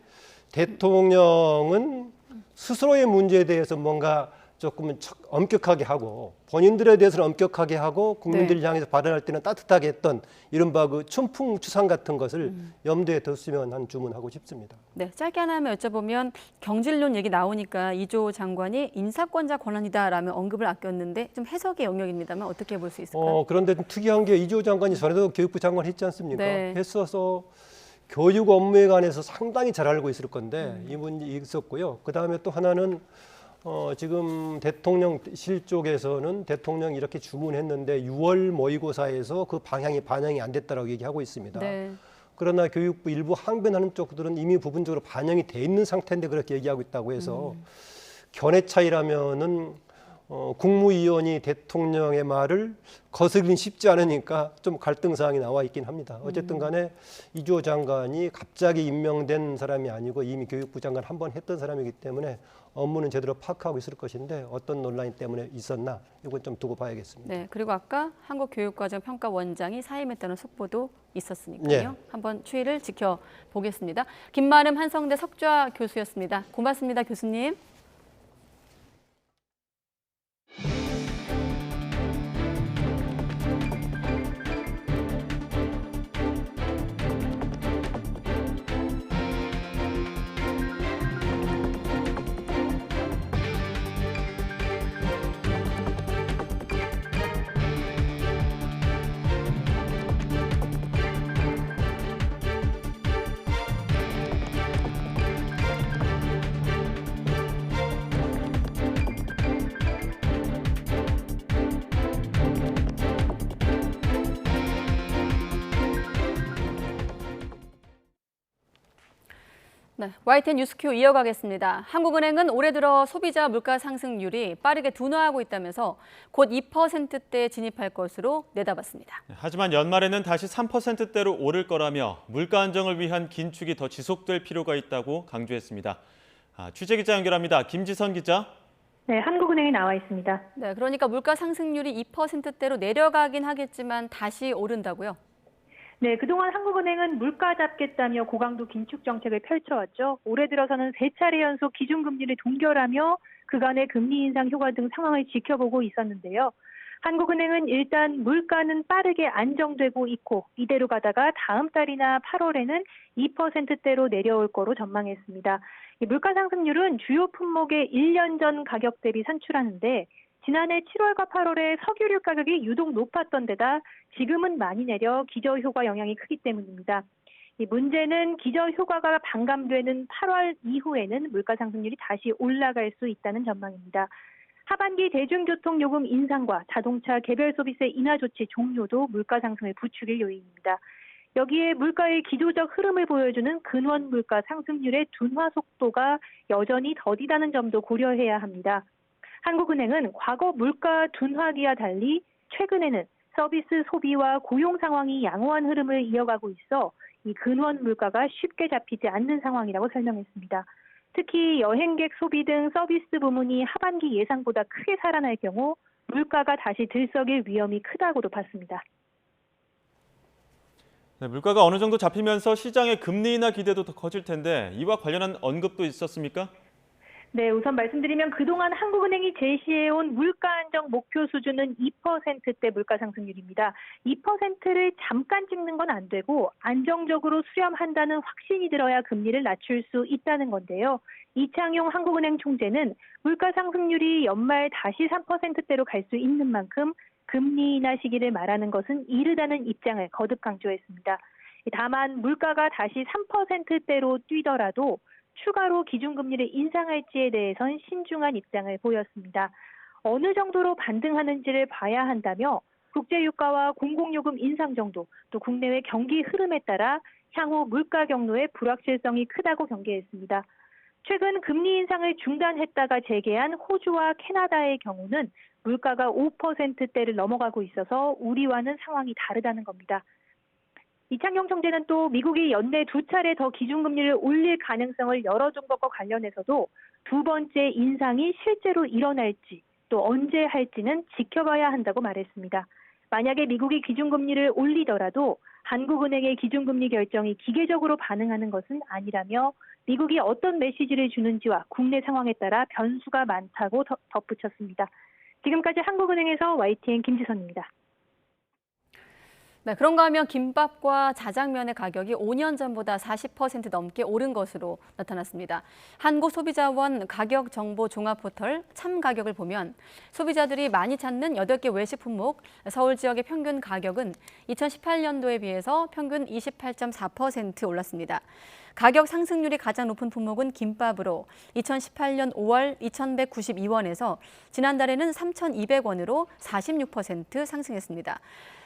대통령은 스스로의 문제에 대해서 뭔가 조금 엄격하게 하고 본인들에 대해서는 엄격하게 하고 국민들 향해서 발언할 때는 따뜻하게 했던 이른바 그 춘풍 추상 같은 것을 염두에 뒀으면 한 주문하고 싶습니다. 네, 짧게 하나만 여쭤보면 경질론 얘기 나오니까 이조 장관이 인사권자 권한이다라며 언급을 아꼈는데 좀 해석의 영역입니다만 어떻게 볼 수 있을까요? 그런데 좀 특이한 게 이조 장관이 전에도 교육부 장관 했지 않습니까? 네. 했어서 교육 업무에 관해서 상당히 잘 알고 있을 건데 이 문제 있었고요. 그다음에 또 하나는 지금 대통령실 쪽에서는 대통령이 이렇게 주문했는데 6월 모의고사에서 그 방향이 반영이 안 됐다라고 얘기하고 있습니다. 네. 그러나 교육부 일부 항변하는 쪽들은 이미 부분적으로 반영이 돼 있는 상태인데 그렇게 얘기하고 있다고 해서 견해 차이라면은 국무위원이 대통령의 말을 거스르긴 쉽지 않으니까 좀 갈등 사항이 나와 있긴 합니다. 어쨌든 간에 이조 장관이 갑자기 임명된 사람이 아니고 이미 교육부 장관 한 번 했던 사람이기 때문에 업무는 제대로 파악하고 있을 것인데 어떤 논란 때문에 있었나 이건 좀 두고 봐야겠습니다. 네, 그리고 아까 한국교육과정평가원장이 사임했다는 속보도 있었으니까요. 네. 한번 추이를 지켜보겠습니다. 김만음 한성대 석좌 교수였습니다. 고맙습니다, 교수님. 네, YTN 뉴스큐 이어가겠습니다. 한국은행은 올해 들어 소비자 물가 상승률이 빠르게 둔화하고 있다면서 곧 2%대에 진입할 것으로 내다봤습니다. 하지만 연말에는 다시 3%대로 오를 거라며 물가 안정을 위한 긴축이 더 지속될 필요가 있다고 강조했습니다. 취재기자 연결합니다. 김지선 기자. 네, 한국은행에 나와 있습니다. 네, 그러니까 물가 상승률이 2%대로 내려가긴 하겠지만 다시 오른다고요? 네, 그동안 한국은행은 물가 잡겠다며 고강도 긴축 정책을 펼쳐왔죠. 올해 들어서는 3차례 연속 기준금리를 동결하며 그간의 금리 인상 효과 등 상황을 지켜보고 있었는데요. 한국은행은 일단 물가는 빠르게 안정되고 있고 이대로 가다가 다음 달이나 8월에는 2%대로 내려올 거로 전망했습니다. 이 물가 상승률은 주요 품목의 1년 전 가격 대비 산출하는데 지난해 7월과 8월에 석유류 가격이 유독 높았던 데다 지금은 많이 내려 기저효과 영향이 크기 때문입니다. 이 문제는 기저효과가 반감되는 8월 이후에는 물가 상승률이 다시 올라갈 수 있다는 전망입니다. 하반기 대중교통 요금 인상과 자동차 개별 소비세 인하 조치 종료도 물가 상승을 부추길 요인입니다. 여기에 물가의 기조적 흐름을 보여주는 근원 물가 상승률의 둔화 속도가 여전히 더디다는 점도 고려해야 합니다. 한국은행은 과거 물가 둔화기와 달리 최근에는 서비스 소비와 고용 상황이 양호한 흐름을 이어가고 있어 이 근원 물가가 쉽게 잡히지 않는 상황이라고 설명했습니다. 특히 여행객 소비 등 서비스 부문이 하반기 예상보다 크게 살아날 경우 물가가 다시 들썩일 위험이 크다고도 봤습니다. 네, 물가가 어느 정도 잡히면서 시장의 금리 인하 기대도 더 커질 텐데 이와 관련한 언급도 있었습니까? 네, 우선 말씀드리면 그동안 한국은행이 제시해온 물가 안정 목표 수준은 2%대 물가 상승률입니다. 2%를 잠깐 찍는 건 안 되고 안정적으로 수렴한다는 확신이 들어야 금리를 낮출 수 있다는 건데요. 이창용 한국은행 총재는 물가 상승률이 연말 다시 3%대로 갈 수 있는 만큼 금리 인하 시기를 말하는 것은 이르다는 입장을 거듭 강조했습니다. 다만 물가가 다시 3%대로 뛰더라도 추가로 기준금리를 인상할지에 대해선 신중한 입장을 보였습니다. 어느 정도로 반등하는지를 봐야 한다며 국제유가와 공공요금 인상 정도, 또 국내외 경기 흐름에 따라 향후 물가 경로의 불확실성이 크다고 경계했습니다. 최근 금리 인상을 중단했다가 재개한 호주와 캐나다의 경우는 물가가 5%대를 넘어가고 있어서 우리와는 상황이 다르다는 겁니다. 이창용 총재는 또 미국이 연내 2차례 더 기준금리를 올릴 가능성을 열어준 것과 관련해서도 두 번째 인상이 실제로 일어날지 또 언제 할지는 지켜봐야 한다고 말했습니다. 만약에 미국이 기준금리를 올리더라도 한국은행의 기준금리 결정이 기계적으로 반응하는 것은 아니라며 미국이 어떤 메시지를 주는지와 국내 상황에 따라 변수가 많다고 덧붙였습니다. 지금까지 한국은행에서 YTN 김지선입니다. 네, 그런가 하면 김밥과 자장면의 가격이 5년 전보다 40% 넘게 오른 것으로 나타났습니다. 한국소비자원 가격정보 종합포털 참가격을 보면 소비자들이 많이 찾는 8개 외식 품목 서울 지역의 평균 가격은 2018년도에 비해서 평균 28.4% 올랐습니다. 가격 상승률이 가장 높은 품목은 김밥으로 2018년 5월 2,192원에서 지난달에는 3,200원으로 46% 상승했습니다.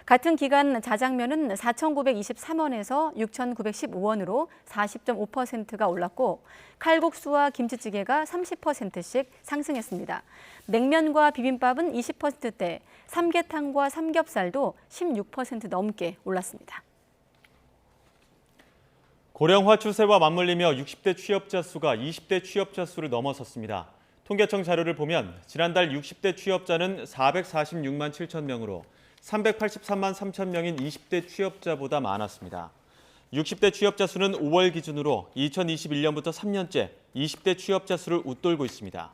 같은 기간 자장면은 4,923원에서 6,915원으로 40.5%가 올랐고 칼국수와 김치찌개가 30%씩 상승했습니다. 냉면과 비빔밥은 20%대, 삼계탕과 삼겹살도 16% 넘게 올랐습니다. 고령화 추세와 맞물리며 60대 취업자 수가 20대 취업자 수를 넘어섰습니다. 통계청 자료를 보면 지난달 60대 취업자는 446만 7천 명으로 383만 3천 명인 20대 취업자보다 많았습니다. 60대 취업자 수는 5월 기준으로 2021년부터 3년째 20대 취업자 수를 웃돌고 있습니다.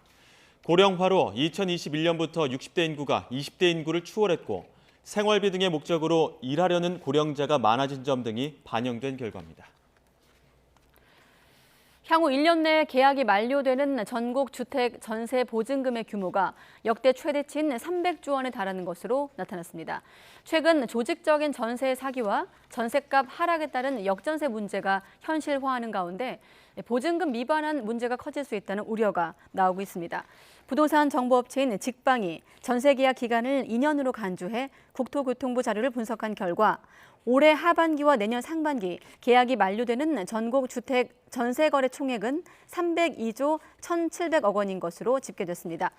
고령화로 2021년부터 60대 인구가 20대 인구를 추월했고 생활비 등의 목적으로 일하려는 고령자가 많아진 점 등이 반영된 결과입니다. 향후 1년 내 계약이 만료되는 전국 주택 전세 보증금의 규모가 역대 최대치인 300조 원에 달하는 것으로 나타났습니다. 최근 조직적인 전세 사기와 전세값 하락에 따른 역전세 문제가 현실화하는 가운데 보증금 미반환 문제가 커질 수 있다는 우려가 나오고 있습니다. 부동산 정보업체인 직방이 전세 계약 기간을 2년으로 간주해 국토교통부 자료를 분석한 결과 올해 하반기와 내년 상반기 계약이 만료되는 전국 주택 전세 거래 총액은 302조 1,700억 원인 것으로 집계됐습니다.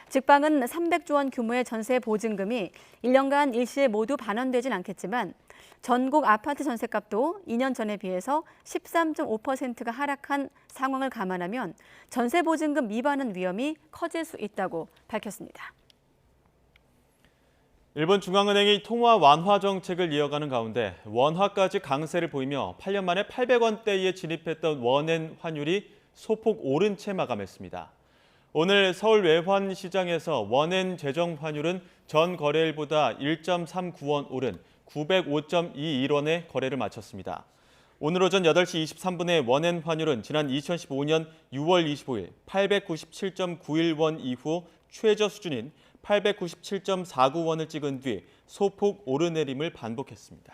직방은 300조 원 규모의 전세 보증금이 1년간 일시에 모두 반환되진 않겠지만 전국 아파트 전세값도 2년 전에 비해서 13.5%가 하락한 상황을 감안하면 전세 보증금 미반환 위험이 커질 수 있다고 밝혔습니다. 일본 중앙은행이 통화 완화 정책을 이어가는 가운데 원화까지 강세를 보이며 8년 만에 800원대에 진입했던 원엔 환율이 소폭 오른 채 마감했습니다. 오늘 서울 외환 시장에서 원엔 제정 환율은 전 거래일보다 1.39원 오른 905.21원에 거래를 마쳤습니다. 오늘 오전 8시 23분에 원엔 환율은 지난 2015년 6월 25일 897.91원 이후 최저 수준인 897.49원을 찍은 뒤 소폭 오르내림을 반복했습니다.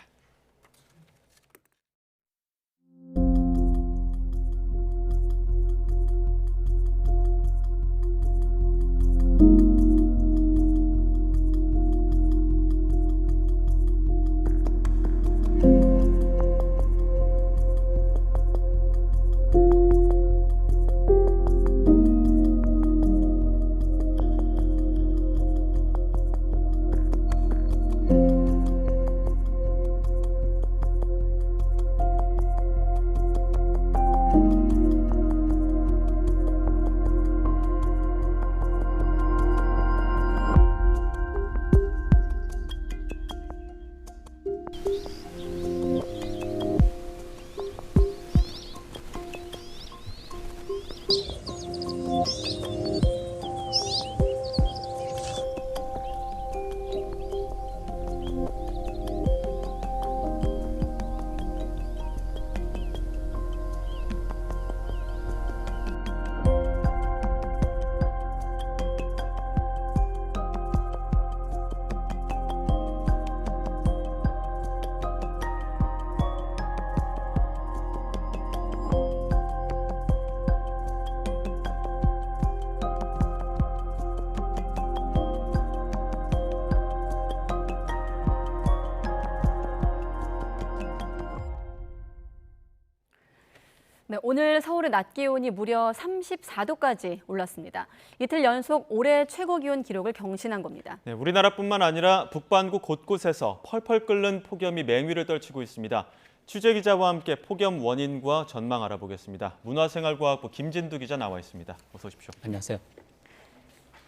네, 오늘 서울의 낮 기온이 무려 34도까지 올랐습니다. 이틀 연속 올해 최고 기온 기록을 경신한 겁니다. 네, 우리나라뿐만 아니라 북반구 곳곳에서 펄펄 끓는 폭염이 맹위를 떨치고 있습니다. 취재기자와 함께 폭염 원인과 전망 알아보겠습니다. 문화생활과학부 김진두 기자 나와 있습니다. 어서 오십시오. 안녕하세요.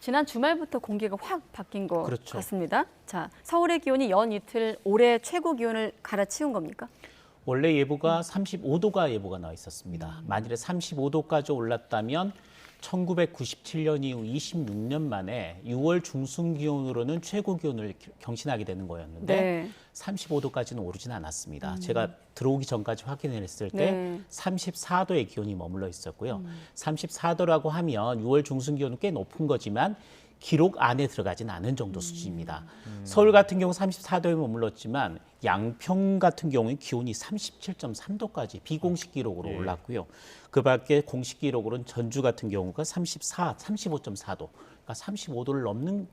지난 주말부터 공기가 확 바뀐 것 그렇죠. 같습니다. 자, 서울의 기온이 연 이틀 올해 최고 기온을 갈아치운 겁니까? 원래 예보가 35도가 예보가 나와 있었습니다. 만일에 35도까지 올랐다면 1997년 이후 26년 만에 6월 중순 기온으로는 최고 기온을 경신하게 되는 거였는데 네. 35도까지는 오르진 않았습니다. 제가 들어오기 전까지 확인을 했을 때 네. 34도의 기온이 머물러 있었고요. 34도라고 하면 6월 중순 기온은 꽤 높은 거지만 기록 안에 들어가진 않은 정도 수준입니다. 서울 같은 경우 34도에 머물렀지만 양평 같은 경우는 기온이 37.3도까지 비공식 기록으로 예. 올랐고요. 그 밖에 공식 기록으로는 전주 같은 경우가 35.4도, 그러니까 35도를 넘는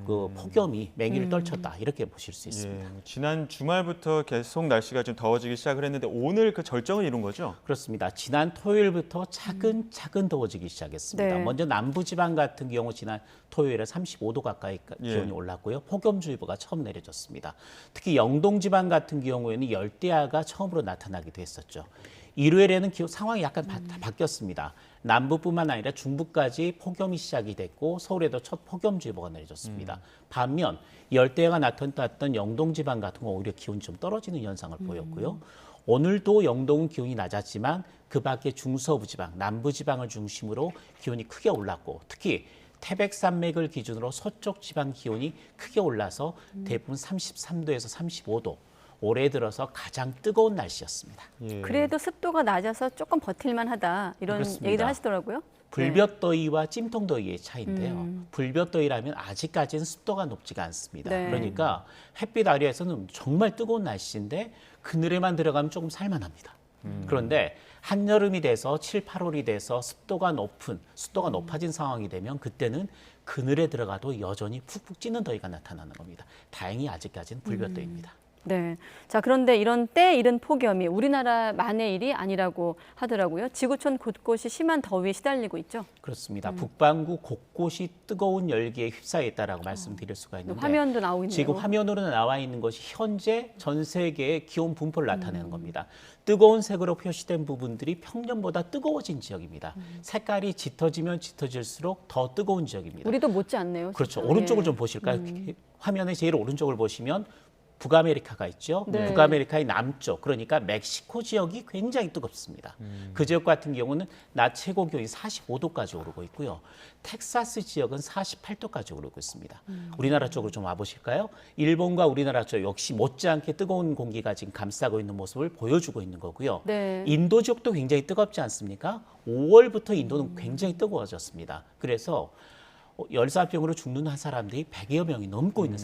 그 폭염이 맹위를 떨쳤다 이렇게 보실 수 있습니다. 예, 지난 주말부터 계속 날씨가 좀 더워지기 시작을 했는데 오늘 그 절정을 이룬 거죠? 그렇습니다. 지난 토요일부터 차근차근 더워지기 시작했습니다. 네. 먼저 남부지방 같은 경우 지난 토요일에 35도 가까이 기온이 예. 올랐고요. 폭염주의보가 처음 내려졌습니다. 특히 영동지방 같은 경우에는 열대야가 처음으로 나타나기도 했었죠. 일요일에는 기온 상황이 약간 바뀌었습니다. 남부뿐만 아니라 중부까지 폭염이 시작이 됐고 서울에도 첫 폭염주의보가 내려졌습니다. 반면 열대야가 나타났던 영동지방 같은 경우 오히려 기온이 좀 떨어지는 현상을 보였고요. 오늘도 영동은 기온이 낮았지만 그 밖에 중서부지방, 남부지방을 중심으로 기온이 크게 올랐고 특히 태백산맥을 기준으로 서쪽 지방 기온이 크게 올라서 대부분 33도에서 35도. 올해 들어서 가장 뜨거운 날씨였습니다. 예. 그래도 습도가 낮아서 조금 버틸만하다 이런 그렇습니다. 얘기를 하시더라고요. 불볕더위와 찜통더위의 차이인데요. 불볕더위라면 아직까지는 습도가 높지가 않습니다. 네. 그러니까 햇빛 아래에서는 정말 뜨거운 날씨인데 그늘에만 들어가면 조금 살만합니다. 그런데 한여름이 돼서 7, 8월이 돼서 습도가 높아진 상황이 되면 그때는 그늘에 들어가도 여전히 푹푹 찌는 더위가 나타나는 겁니다. 다행히 아직까지는 불볕더위입니다. 네. 자, 그런데 이런 때 이른 폭염이 우리나라만의 일이 아니라고 하더라고요. 지구촌 곳곳이 심한 더위에 시달리고 있죠. 그렇습니다. 북반구 곳곳이 뜨거운 열기에 휩싸여 있다라고 말씀드릴 수가 있는데 화면도 나오고 있네요. 지금 화면으로 나와 있는 것이 현재 전 세계의 기온 분포를 나타내는 겁니다. 뜨거운 색으로 표시된 부분들이 평년보다 뜨거워진 지역입니다. 색깔이 짙어지면 짙어질수록 더 뜨거운 지역입니다. 우리도 못지 않네요. 그렇죠. 진짜. 오른쪽을 예. 좀 보실까요? 화면의 제일 오른쪽을 보시면 북아메리카가 있죠. 네. 북아메리카의 남쪽, 그러니까 멕시코 지역이 굉장히 뜨겁습니다. 그 지역 같은 경우는 낮 최고 기온이 45도까지 오르고 있고요. 텍사스 지역은 48도까지 오르고 있습니다. 우리나라 쪽으로 좀 와보실까요? 일본과 우리나라 쪽 역시 못지않게 뜨거운 공기가 지금 감싸고 있는 모습을 보여주고 있는 거고요. 네. 인도 지역도 굉장히 뜨겁지 않습니까? 5월부터 인도는 굉장히 뜨거워졌습니다. 그래서 열사병으로 죽는 한 사람들이 100여 명이 넘고 있는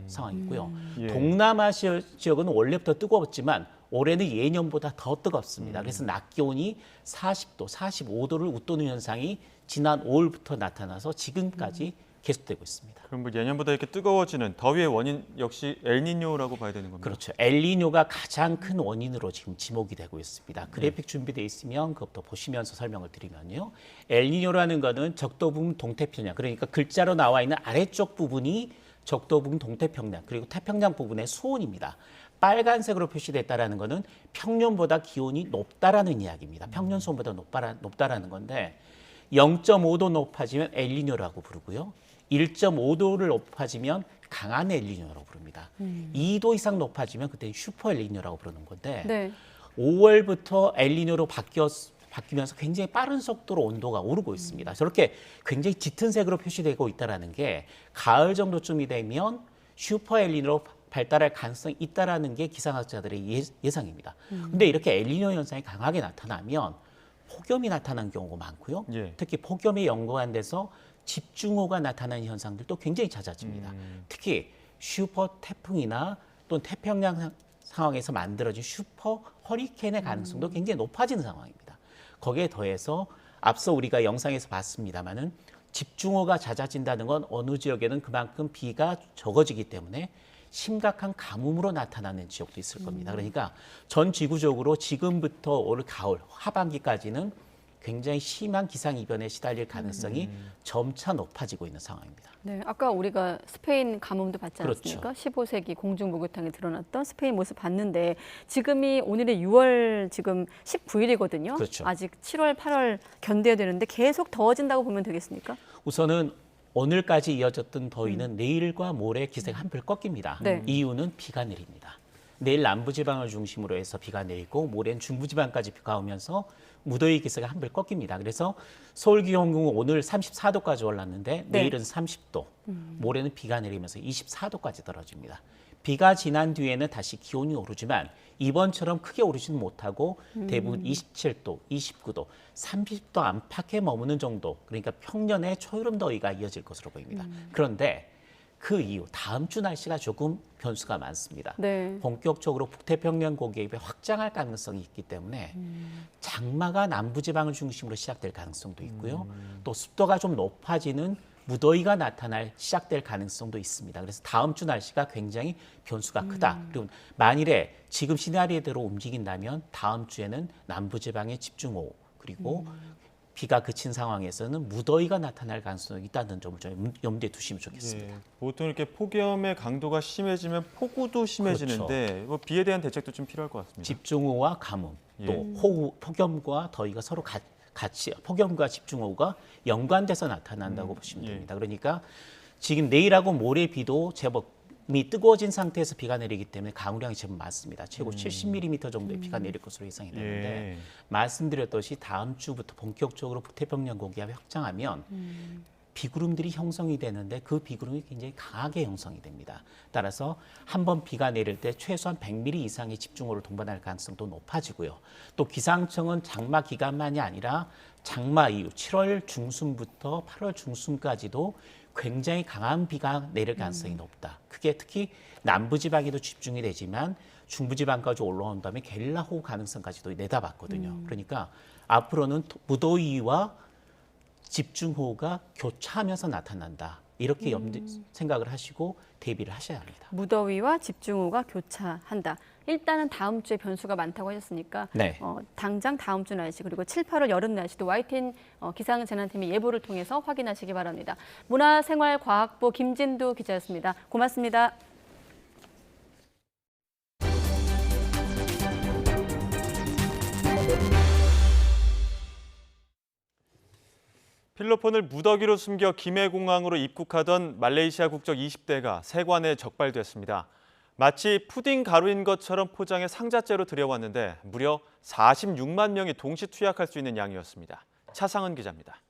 상황이고요. 예. 동남아시아 지역은 원래부터 뜨거웠지만 올해는 예년보다 더 뜨겁습니다. 그래서 낮 기온이 40도, 45도를 웃도는 현상이 지난 5월부터 나타나서 지금까지 계속되고 있습니다. 그럼 뭐 예년보다 이렇게 뜨거워지는 더위의 원인 역시 엘니뇨라고 봐야 되는 겁니다. 그렇죠. 엘니뇨가 가장 큰 원인으로 지금 지목이 되고 있습니다. 그래픽 준비되어 있으면 그것부터 보시면서 설명을 드리면요. 엘니뇨라는 거는 적도 부분 동태평양, 그러니까 글자로 나와 있는 아래쪽 부분이 적도 부분 동태평양, 그리고 태평양 부분의 수온입니다. 빨간색으로 표시됐다라는 거는 평년보다 기온이 높다라는 이야기입니다. 평년 수온보다 높다라는 건데 0.5도 높아지면 엘니뇨라고 부르고요. 1.5도를 높아지면 강한 엘니뇨라고 부릅니다. 2도 이상 높아지면 그때는 슈퍼 엘니뇨라고 부르는 건데 네. 5월부터 엘니뇨로 바뀌면서 굉장히 빠른 속도로 온도가 오르고 있습니다. 저렇게 굉장히 짙은 색으로 표시되고 있다는 게 가을 정도쯤이 되면 슈퍼 엘니뇨로 발달할 가능성이 있다는 게 기상학자들의 예상입니다. 근데 이렇게 엘니뇨 현상이 강하게 나타나면 폭염이 나타나는 경우가 많고요. 예. 특히 폭염에 연구한 데서 집중호우가 나타나는 현상들도 굉장히 잦아집니다. 특히 슈퍼 태풍이나 또는 태평양 상황에서 만들어진 슈퍼 허리케인의 가능성도 굉장히 높아지는 상황입니다. 거기에 더해서 앞서 우리가 영상에서 봤습니다마는 집중호우가 잦아진다는 건 어느 지역에는 그만큼 비가 적어지기 때문에 심각한 가뭄으로 나타나는 지역도 있을 겁니다. 그러니까 전 지구적으로 지금부터 올 가을, 하반기까지는 굉장히 심한 기상이변에 시달릴 가능성이 점차 높아지고 있는 상황입니다. 네, 아까 우리가 스페인 가뭄도 봤지 그렇죠. 않습니까? 15세기 공중 목욕탕에 드러났던 스페인 모습 봤는데 지금이 오늘이 6월 지금 19일이거든요. 그렇죠. 아직 7월, 8월 견뎌야 되는데 계속 더워진다고 보면 되겠습니까? 우선은 오늘까지 이어졌던 더위는 내일과 모레 기세가 한풀 꺾입니다. 네. 이유는 비가 내립니다. 내일 남부지방을 중심으로 해서 비가 내리고 모레는 중부지방까지 비가 오면서 무더위 기세가 한풀 꺾입니다. 그래서 서울 기온 오늘 34도까지 올랐는데 네. 내일은 30도, 모레는 비가 내리면서 24도까지 떨어집니다. 비가 지난 뒤에는 다시 기온이 오르지만 이번처럼 크게 오르지는 못하고 대부분 27도, 29도, 30도 안팎에 머무는 정도, 그러니까 평년의 초여름 더위가 이어질 것으로 보입니다. 그런데 그 이후 다음 주 날씨가 조금 변수가 많습니다. 네. 본격적으로 북태평양 고기압이 확장할 가능성이 있기 때문에 장마가 남부지방을 중심으로 시작될 가능성도 있고요. 또 습도가 좀 높아지는 무더위가 시작될 가능성도 있습니다. 그래서 다음 주 날씨가 굉장히 변수가 크다. 그리고 만일에 지금 시나리오대로 움직인다면 다음 주에는 남부지방의 집중호우 그리고 비가 그친 상황에서는 무더위가 나타날 가능성이 있다는 점을 좀 염두에 두시면 좋겠습니다. 예, 보통 이렇게 폭염의 강도가 심해지면 폭우도 심해지는데 뭐 비에 대한 대책도 좀 필요할 것 같습니다. 집중호우와 가뭄, 또 예. 호우, 폭염과 더위가 서로 같이 폭염과 집중호우가 연관돼서 나타난다고 보시면 됩니다. 그러니까 지금 내일하고 모레 비도 제법 뜨거워진 상태에서 비가 내리기 때문에 강우량이 제법 많습니다. 최고 70mm 정도의 비가 내릴 것으로 예상이 되는데 말씀드렸듯이 다음 주부터 본격적으로 북태평양 고기압이 확장하면 비구름들이 형성이 되는데 그 비구름이 굉장히 강하게 형성이 됩니다. 따라서 한번 비가 내릴 때 최소한 100mm 이상의 집중호우를 동반할 가능성도 높아지고요. 또 기상청은 장마 기간만이 아니라 장마 이후 7월 중순부터 8월 중순까지도 굉장히 강한 비가 내릴 가능성이 높다. 그게 특히 남부지방에도 집중이 되지만 중부지방까지 올라온 다음에 게릴라 호우 가능성까지도 내다봤거든요. 그러니까 앞으로는 무더위와 집중호우가 교차하면서 나타난다. 이렇게 생각을 하시고 대비를 하셔야 합니다. 무더위와 집중호우가 교차한다. 일단은 다음 주에 변수가 많다고 하셨으니까 네. 당장 다음 주 날씨 그리고 7, 8월 여름 날씨도 YTN 기상재난팀의 예보를 통해서 확인하시기 바랍니다. 문화생활과학부 김진두 기자였습니다. 고맙습니다. 필로폰을 무더기로 숨겨 김해공항으로 입국하던 말레이시아 국적 20대가 세관에 적발됐습니다. 마치 푸딩 가루인 것처럼 포장해 상자째로 들여왔는데 무려 46만 명이 동시 투약할 수 있는 양이었습니다. 차상은 기자입니다.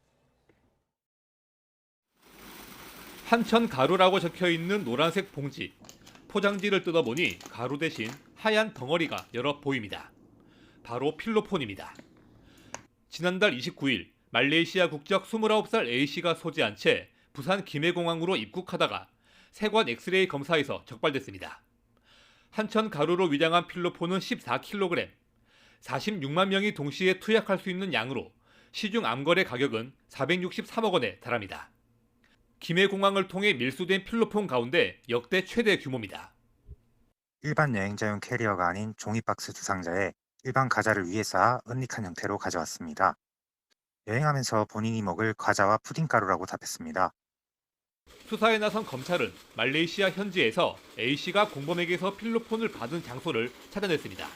한천 가루라고 적혀있는 노란색 봉지. 포장지를 뜯어보니 가루 대신 하얀 덩어리가 여러 보입니다. 바로 필로폰입니다. 지난달 29일 말레이시아 국적 29살 A씨가 소지한 채 부산 김해공항으로 입국하다가 세관 엑스레이 검사에서 적발됐습니다. 한천 가루로 위장한 필로폰은 14kg, 46만 명이 동시에 투약할 수 있는 양으로 시중 암거래 가격은 463억 원에 달합니다. 김해공항을 통해 밀수된 필로폰 가운데 역대 최대 규모입니다. 일반 여행자용 캐리어가 아닌 종이박스 두 상자에 일반 과자를 위에 쌓아 은닉한 형태로 가져왔습니다. 여행하면서 본인이 먹을 과자와 푸딩가루라고 답했습니다. 수사에 나선 검찰은 말레이시아 현지에서 A씨가 공범에게서 필로폰을 받은 장소를 찾아냈습니다.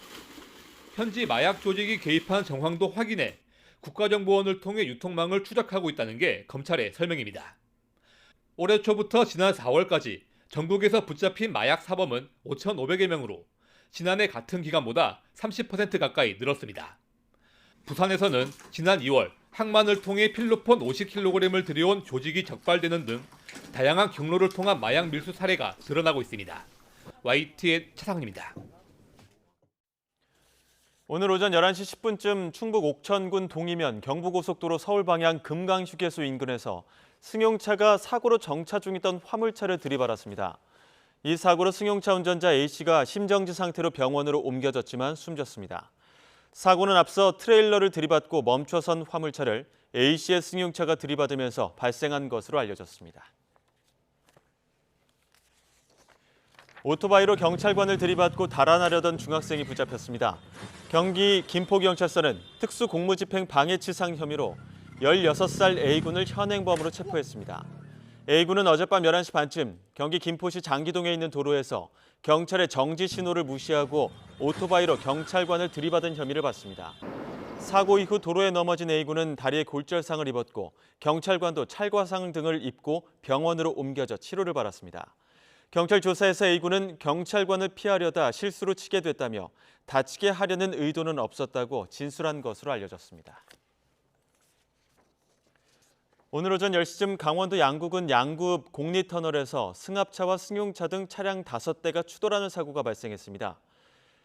현지 마약 조직이 개입한 정황도 확인해 국가정보원을 통해 유통망을 추적하고 있다는 게 검찰의 설명입니다. 올해 초부터 지난 4월까지 전국에서 붙잡힌 마약 사범은 5,500여 명으로 지난해 같은 기간보다 30% 가까이 늘었습니다. 부산에서는 지난 2월 항만을 통해 필로폰 50kg을 들여온 조직이 적발되는 등 다양한 경로를 통한 마약 밀수 사례가 드러나고 있습니다. YTN 차상입니다. 오늘 오전 11시 10분쯤 충북 옥천군 동이면 경부고속도로 서울 방향 금강휴게소 인근에서 승용차가 사고로 정차 중이던 화물차를 들이받았습니다. 이 사고로 승용차 운전자 A씨가 심정지 상태로 병원으로 옮겨졌지만 숨졌습니다. 사고는 앞서 트레일러를 들이받고 멈춰선 화물차를 A씨의 승용차가 들이받으면서 발생한 것으로 알려졌습니다. 오토바이로 경찰관을 들이받고 달아나려던 중학생이 붙잡혔습니다. 경기 김포경찰서는 특수공무집행 방해치상 혐의로 16살 A군을 현행범으로 체포했습니다. A군은 어젯밤 11시 반쯤 경기 김포시 장기동에 있는 도로에서 경찰의 정지 신호를 무시하고 오토바이로 경찰관을 들이받은 혐의를 받습니다. 사고 이후 도로에 넘어진 A군은 다리에 골절상을 입었고 경찰관도 찰과상 등을 입고 병원으로 옮겨져 치료를 받았습니다. 경찰 조사에서 A군은 경찰관을 피하려다 실수로 치게 됐다며 다치게 하려는 의도는 없었다고 진술한 것으로 알려졌습니다. 오늘 오전 10시쯤 강원도 양구군 양구 공리터널에서 승합차와 승용차 등 차량 5대가 추돌하는 사고가 발생했습니다.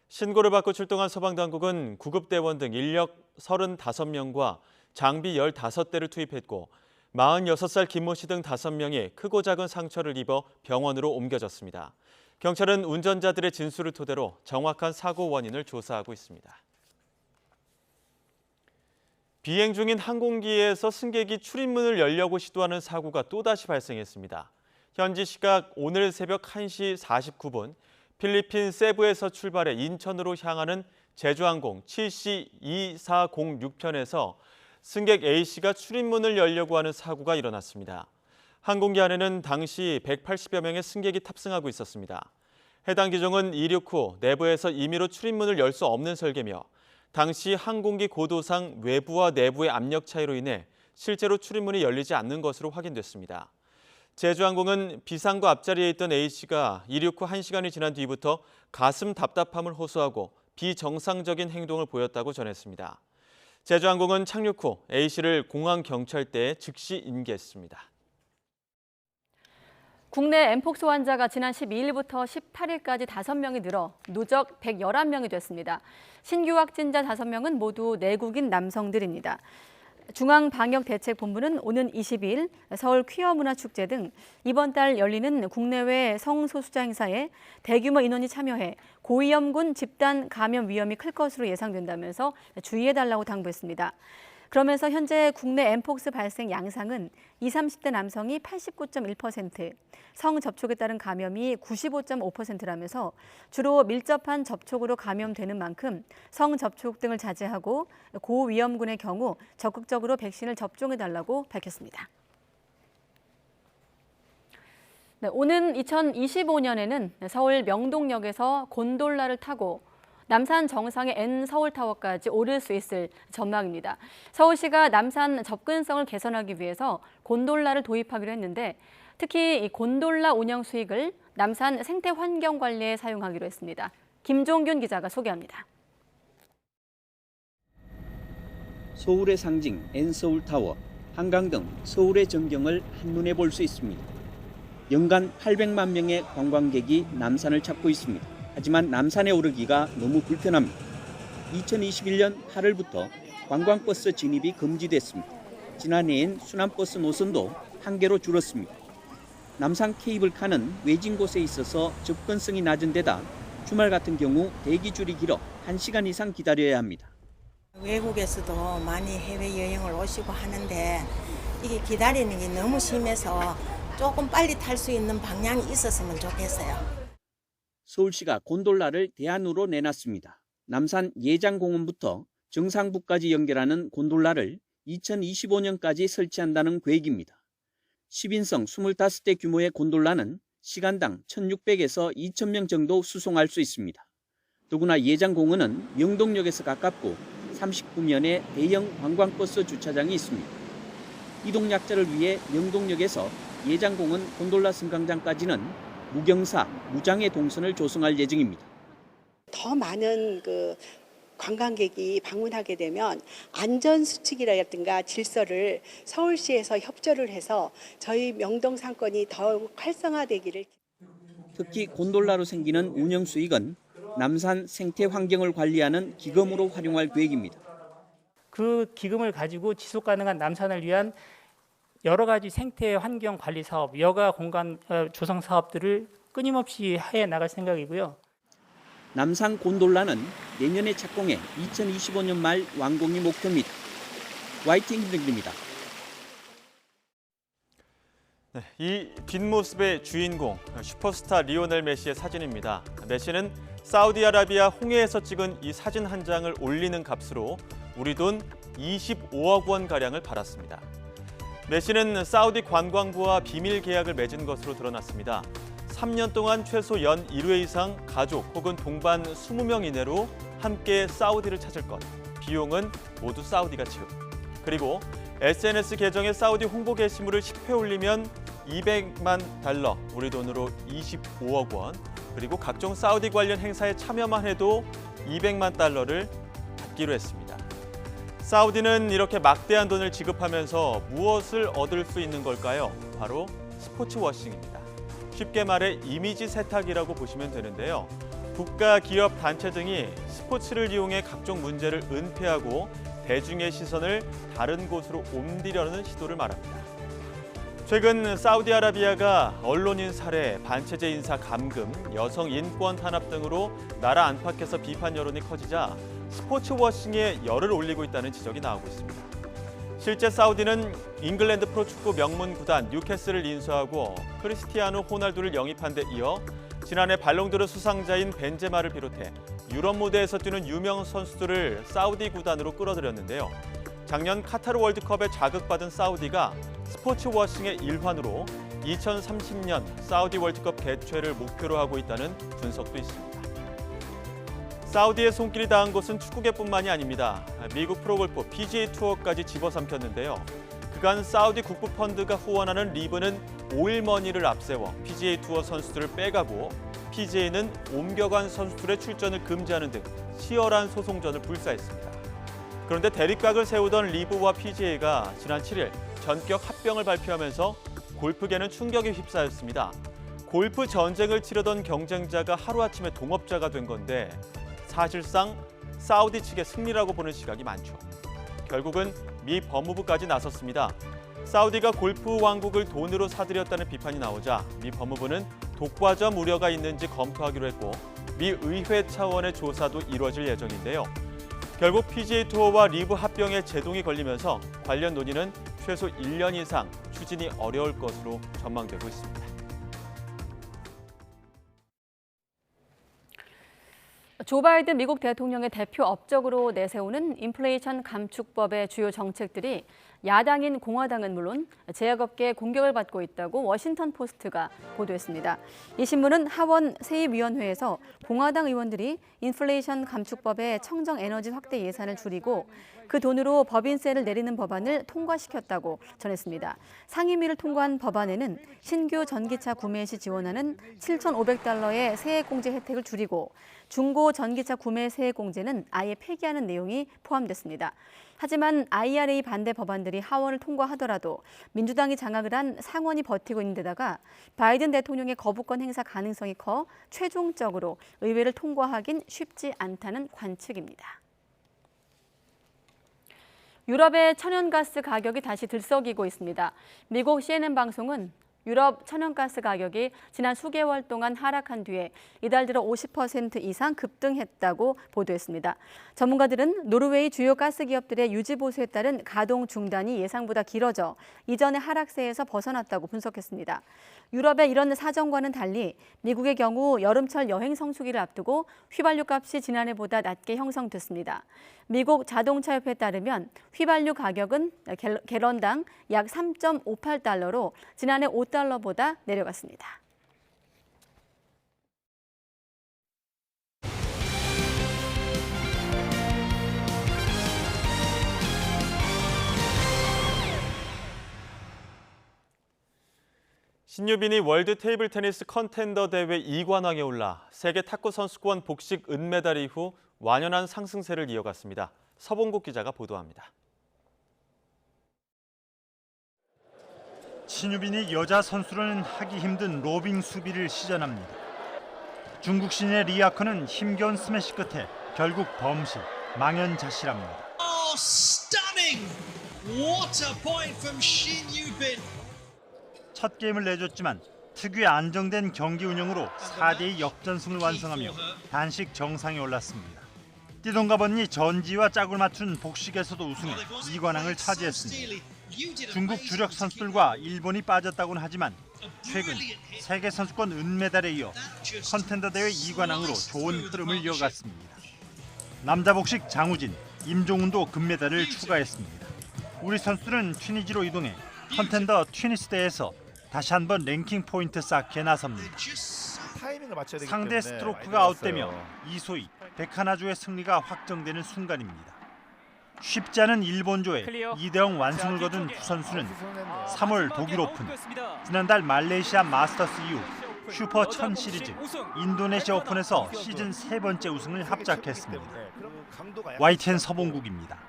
신고를 받고 출동한 소방당국은 구급대원 등 인력 35명과 장비 15대를 투입했고 46살 김모 씨 등 5명이 크고 작은 상처를 입어 병원으로 옮겨졌습니다. 경찰은 운전자들의 진술을 토대로 정확한 사고 원인을 조사하고 있습니다. 비행 중인 항공기에서 승객이 출입문을 열려고 시도하는 사고가 또다시 발생했습니다. 현지 시각 오늘 새벽 1시 49분 필리핀 세부에서 출발해 인천으로 향하는 제주항공 7C2406편에서 승객 A씨가 출입문을 열려고 하는 사고가 일어났습니다. 항공기 안에는 당시 180여 명의 승객이 탑승하고 있었습니다. 해당 기종은 이륙 후 내부에서 임의로 출입문을 열 수 없는 설계며 당시 항공기 고도상 외부와 내부의 압력 차이로 인해 실제로 출입문이 열리지 않는 것으로 확인됐습니다. 제주항공은 비상구 앞자리에 있던 A씨가 이륙 후 1시간이 지난 뒤부터 가슴 답답함을 호소하고 비정상적인 행동을 보였다고 전했습니다. 제주항공은 착륙 후 A씨를 공항경찰대에 즉시 인계했습니다. 국내 엠폭스 환자가 지난 12일부터 18일까지 5명이 늘어 누적 111명이 됐습니다. 신규 확진자 5명은 모두 내국인 남성들입니다. 중앙방역대책본부는 오는 20일 서울 퀴어문화축제 등 이번 달 열리는 국내외 성소수자 행사에 대규모 인원이 참여해 고위험군 집단 감염 위험이 클 것으로 예상된다면서 주의해달라고 당부했습니다. 그러면서 현재 국내 엠폭스 발생 양상은 20, 30대 남성이 89.1%, 성접촉에 따른 감염이 95.5%라면서 주로 밀접한 접촉으로 감염되는 만큼 성접촉 등을 자제하고 고위험군의 경우 적극적으로 백신을 접종해달라고 밝혔습니다. 네, 오는 2025년에는 서울 명동역에서 곤돌라를 타고 남산 정상의 N서울타워까지 오를 수 있을 전망입니다. 서울시가 남산 접근성을 개선하기 위해서 곤돌라를 도입하기로 했는데 특히 이 곤돌라 운영 수익을 남산 생태환경관리에 사용하기로 했습니다. 김종균 기자가 소개합니다. 서울의 상징 N서울타워, 한강 등 서울의 전경을 한눈에 볼 수 있습니다. 연간 800만 명의 관광객이 남산을 찾고 있습니다. 하지만 남산에 오르기가 너무 불편합니다. 2021년 8월부터 관광버스 진입이 금지됐습니다. 지난해엔 순환버스 노선도 한 개로 줄었습니다. 남산 케이블카는 외진 곳에 있어서 접근성이 낮은 데다 주말 같은 경우 대기줄이 길어 1시간 이상 기다려야 합니다. 외국에서도 많이 해외여행을 오시고 하는데 이게 기다리는 게 너무 심해서 조금 빨리 탈 수 있는 방향이 있었으면 좋겠어요. 서울시가 곤돌라를 대안으로 내놨습니다. 남산 예장공원부터 정상부까지 연결하는 곤돌라를 2025년까지 설치한다는 계획입니다. 10인승 25대 규모의 곤돌라는 시간당 1,600에서 2,000명 정도 수송할 수 있습니다. 더구나 예장공원은 명동역에서 가깝고 39면의 대형 관광버스 주차장이 있습니다. 이동약자를 위해 명동역에서 예장공원 곤돌라 승강장까지는 무경사, 무장애 동선을 조성할 예정입니다. 더 많은 관광객이 방문하게 되면 안전수칙이라든가 질서를 서울시에서 협조를 해서 저희 명동 상권이 더욱 활성화되기를. 특히 곤돌라로 생기는 운영 수익은 남산 생태 환경을 관리하는 기금으로 활용할 계획입니다. 그 기금을 가지고 지속 가능한 남산을 위한 여러 가지 생태 환경 관리 사업, 여가 공간 조성 사업들을 끊임없이 해 나갈 생각이고요. 남산 곤돌라는 내년에 착공해 2025년 말 완공이 목표입니다. YTN 김정규입니다. 네, 이 뒷모습의 주인공 슈퍼스타 리오넬 메시의 사진입니다. 메시는 사우디아라비아 홍해에서 찍은 이 사진 한 장을 올리는 값으로 우리 돈 25억 원 가량을 받았습니다. 메시는 사우디 관광부와 비밀 계약을 맺은 것으로 드러났습니다. 3년 동안 최소 연 1회 이상 가족 혹은 동반 20명 이내로 함께 사우디를 찾을 것. 비용은 모두 사우디가 지급. 그리고 SNS 계정에 사우디 홍보 게시물을 10회 올리면 200만 달러, 우리 돈으로 25억 원, 그리고 각종 사우디 관련 행사에 참여만 해도 200만 달러를 받기로 했습니다. 사우디는 이렇게 막대한 돈을 지급하면서 무엇을 얻을 수 있는 걸까요? 바로 스포츠 워싱입니다. 쉽게 말해 이미지 세탁이라고 보시면 되는데요. 국가, 기업, 단체 등이 스포츠를 이용해 각종 문제를 은폐하고 대중의 시선을 다른 곳으로 옮기려는 시도를 말합니다. 최근 사우디아라비아가 언론인 살해, 반체제 인사 감금, 여성 인권 탄압 등으로 나라 안팎에서 비판 여론이 커지자 스포츠 워싱에 열을 올리고 있다는 지적이 나오고 있습니다. 실제 사우디는 잉글랜드 프로축구 명문 구단 뉴캐슬을 인수하고 크리스티아노 호날두를 영입한 데 이어 지난해 발롱도르 수상자인 벤제마를 비롯해 유럽 무대에서 뛰는 유명 선수들을 사우디 구단으로 끌어들였는데요. 작년 카타르 월드컵에 자극받은 사우디가 스포츠 워싱의 일환으로 2030년 사우디 월드컵 개최를 목표로 하고 있다는 분석도 있습니다. 사우디의 손길이 닿은 곳은 축구계뿐만이 아닙니다. 미국 프로골프 PGA 투어까지 집어삼켰는데요. 그간 사우디 국부 펀드가 후원하는 리브는 오일머니를 앞세워 PGA 투어 선수들을 빼가고 PGA는 옮겨간 선수들의 출전을 금지하는 등 치열한 소송전을 불사했습니다. 그런데 대립각을 세우던 리브와 PGA가 지난 7일 전격 합병을 발표하면서 골프계는 충격에 휩싸였습니다. 골프 전쟁을 치르던 경쟁자가 하루아침에 동업자가 된 건데 사실상 사우디 측의 승리라고 보는 시각이 많죠. 결국은 미 법무부까지 나섰습니다. 사우디가 골프 왕국을 돈으로 사들였다는 비판이 나오자 미 법무부는 독과점 우려가 있는지 검토하기로 했고 미 의회 차원의 조사도 이루어질 예정인데요. 결국 PGA 투어와 리브 합병에 제동이 걸리면서 관련 논의는 최소 1년 이상 추진이 어려울 것으로 전망되고 있습니다. 조 바이든 미국 대통령의 대표 업적으로 내세우는 인플레이션 감축법의 주요 정책들이 야당인 공화당은 물론 제약업계의 공격을 받고 있다고 워싱턴 포스트가 보도했습니다. 이 신문은 하원 세입위원회에서 공화당 의원들이 인플레이션 감축법의 청정 에너지 확대 예산을 줄이고 그 돈으로 법인세를 내리는 법안을 통과시켰다고 전했습니다. 상임위를 통과한 법안에는 신규 전기차 구매 시 지원하는 $7,500의 세액공제 혜택을 줄이고 중고 전기차 구매 세액공제는 아예 폐기하는 내용이 포함됐습니다. 하지만 IRA 반대 법안들이 하원을 통과하더라도 민주당이 장악을 한 상원이 버티고 있는 데다가 바이든 대통령의 거부권 행사 가능성이 커 최종적으로 의회를 통과하긴 쉽지 않다는 관측입니다. 유럽의 천연가스 가격이 다시 들썩이고 있습니다. 미국 CNN 방송은 유럽 천연가스 가격이 지난 수개월 동안 하락한 뒤에 이달 들어 50% 이상 급등했다고 보도했습니다. 전문가들은 노르웨이 주요 가스 기업들의 유지 보수에 따른 가동 중단이 예상보다 길어져 이전의 하락세에서 벗어났다고 분석했습니다. 유럽의 이런 사정과는 달리 미국의 경우 여름철 여행 성수기를 앞두고 휘발유 값이 지난해보다 낮게 형성됐습니다. 미국 자동차협회에 따르면 휘발유 가격은 갤런당 약 3.58달러로 지난해 5달러보다 내려갔습니다. 신유빈이 월드 테이블 테니스 컨텐더 대회 2관왕에 올라 세계 탁구 선수권 복식 은메달 이후 완연한 상승세를 이어갔습니다. 서봉국 기자가 보도합니다. 신유빈이 여자 선수로는 하기 힘든 로빙 수비를 시전합니다. 중국 신의 리아커는 힘겨운 스매시 끝에 결국 범실, 망연자실합니다. Oh, stunning! What a point from Shin Yubin. 첫 게임을 내줬지만 특유의 안정된 경기 운영으로 4대2 역전승을 완성하며 단식 정상에 올랐습니다. 띠동갑 언니 전지와 짝을 맞춘 복식에서도 우승해 2관왕을 차지했습니다. 중국 주력 선수들과 일본이 빠졌다고는 하지만 최근 세계 선수권 은메달에 이어 컨텐더 대회 2관왕으로 좋은 흐름을 이어갔습니다. 남자 복식 장우진, 임종훈도 금메달을 추가했습니다. 우리 선수들은 튀니지로 이동해 컨텐더 튀니스대에서 다시 한번 랭킹 포인트 쌓기에 나섭니다. 타이밍을 맞춰야 되기 상대 때문에 스트로크가 아웃되며 이소희, 백하나조의 승리가 확정되는 순간입니다. 쉽지 않은 일본조에 2대0 완승을 거둔 두 선수는 3월 독일 오픈, 지난달 말레이시아 마스터스 이후 슈퍼 1000 시리즈, 인도네시아 오픈에서 시즌 3번째 우승을 합작했습니다. YTN 서봉국입니다.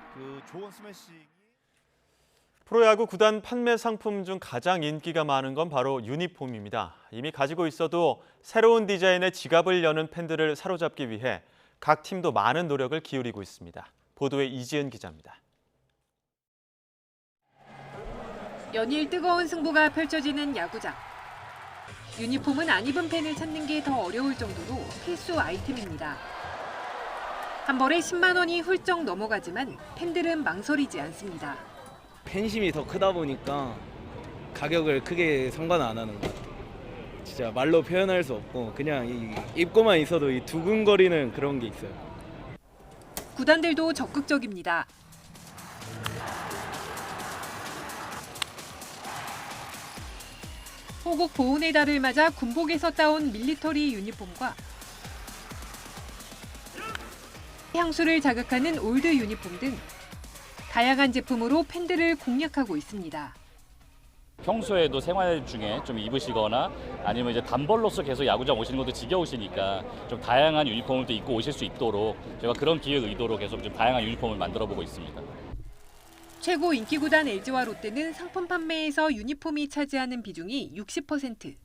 프로야구 구단 판매 상품 중 가장 인기가 많은 건 바로 유니폼입니다. 이미 가지고 있어도 새로운 디자인의 지갑을 여는 팬들을 사로잡기 위해 각 팀도 많은 노력을 기울이고 있습니다. 보도에 이지은 기자입니다. 연일 뜨거운 승부가 펼쳐지는 야구장. 유니폼은 안 입은 팬을 찾는 게 더 어려울 정도로 필수 아이템입니다. 한 벌에 10만 원이 훌쩍 넘어가지만 팬들은 망설이지 않습니다. 팬심이 더 크다 보니까 가격을 크게 상관 안 하는 것 같아요. 진짜 말로 표현할 수 없고 그냥 입고만 있어도 이 두근거리는 그런 게 있어요. 구단들도 적극적입니다. 호국 보훈의 달을 맞아 군복에서 따온 밀리터리 유니폼과 향수를 자극하는 올드 유니폼 등 다양한 제품으로 팬들을 공략하고 있습니다. 평소에도 생활 중에 좀 입으시거나 아니면 이제 단벌로서 계속 야구장 오시는 것도 지겨우시니까 좀 다양한 유니폼을 또 입고 오실 수 있도록 제가 그런 기획 의도로 계속 좀 다양한 유니폼을 만들어 보고 있습니다. 최고 인기 구단 LG와 롯데는 상품 판매에서 유니폼이 차지하는 비중이 60%.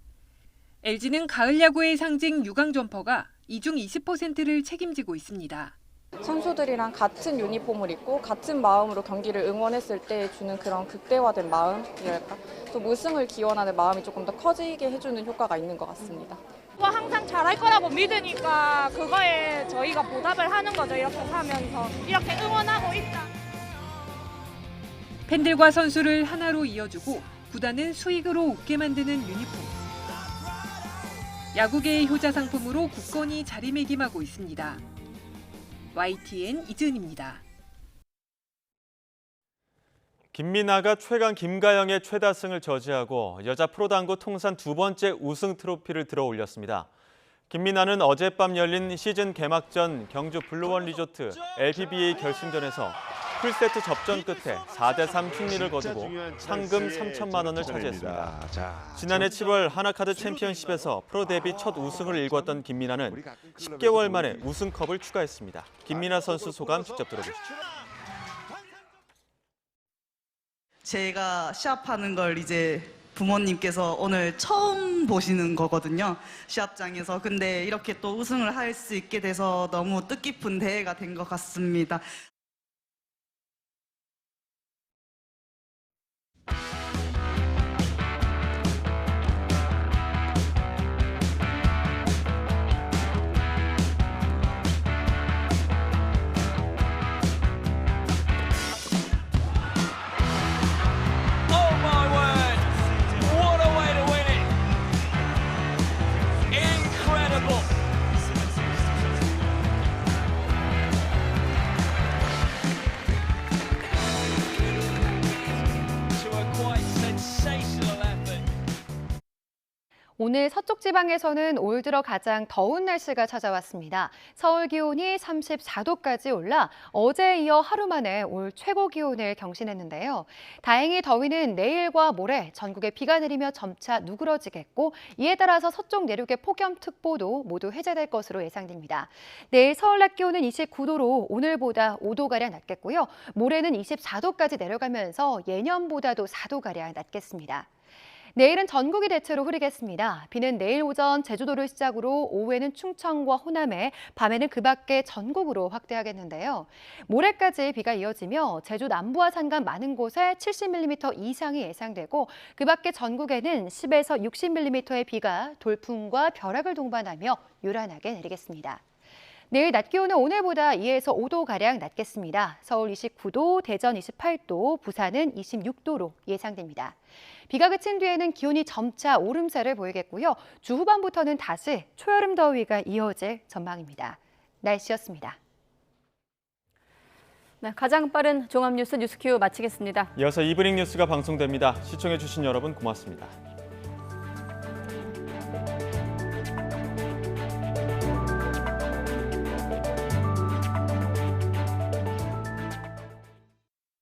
LG는 가을 야구의 상징 유광 점퍼가 이 중 20%를 책임지고 있습니다. 선수들이랑 같은 유니폼을 입고 같은 마음으로 경기를 응원했을 때 주는 그런 극대화된 마음이랄까, 좀 우승을 기원하는 마음이 조금 더 커지게 해주는 효과가 있는 것 같습니다. 항상 잘할 거라고 믿으니까 그거에 저희가 보답을 하는 거죠. 이렇게 사면서 이렇게 응원하고 있다. 팬들과 선수를 하나로 이어주고 구단은 수익으로 웃게 만드는 유니폼. 야구계의 효자 상품으로 굳건히 자리매김하고 있습니다. YTN 이지은입니다. 김민아가 최강 김가영의 최다승을 저지하고 여자 프로당구 통산 2번째 우승 트로피를 들어 올렸습니다. 김민아는 어젯밤 열린 시즌 개막전 경주 블루원 리조트 LPBA 결승전에서 풀세트 접전 끝에 4대3 승리를 거두고 상금 3천만 원을 차지했습니다. 지난해 7월 하나카드 챔피언십에서 프로 데뷔 첫 우승을 일궜던 김민아는 10개월 만에 우승컵을 추가했습니다. 김민아 선수 소감 직접 들어보시죠. 제가 시합하는 걸 이제 부모님께서 오늘 처음 보시는 거거든요. 시합장에서. 근데 이렇게 또 우승을 할 수 있게 돼서 너무 뜻깊은 대회가 된 것 같습니다. 오늘 서쪽 지방에서는 올 들어 가장 더운 날씨가 찾아왔습니다. 서울 기온이 34도까지 올라 어제에 이어 하루 만에 올 최고 기온을 경신했는데요. 다행히 더위는 내일과 모레 전국에 비가 내리며 점차 누그러지겠고, 이에 따라서 서쪽 내륙의 폭염특보도 모두 해제될 것으로 예상됩니다. 내일 서울 낮 기온은 29도로 오늘보다 5도가량 낮겠고요. 모레는 24도까지 내려가면서 예년보다도 4도가량 낮겠습니다. 내일은 전국이 대체로 흐리겠습니다. 비는 내일 오전 제주도를 시작으로 오후에는 충청과 호남에, 밤에는 그 밖에 전국으로 확대하겠는데요. 모레까지 비가 이어지며 제주 남부와 산간 많은 곳에 70mm 이상이 예상되고, 그 밖에 전국에는 10에서 60mm의 비가 돌풍과 벼락을 동반하며 요란하게 내리겠습니다. 내일 낮 기온은 오늘보다 2에서 5도가량 낮겠습니다. 서울 29도, 대전 28도, 부산은 26도로 예상됩니다. 비가 그친 뒤에는 기온이 점차 오름세를 보이겠고요. 주 후반부터는 다시 초여름 더위가 이어질 전망입니다. 날씨였습니다. 네, 가장 빠른 종합뉴스 뉴스큐 마치겠습니다. 이어서 이브닝 뉴스가 방송됩니다. 시청해주신 여러분 고맙습니다.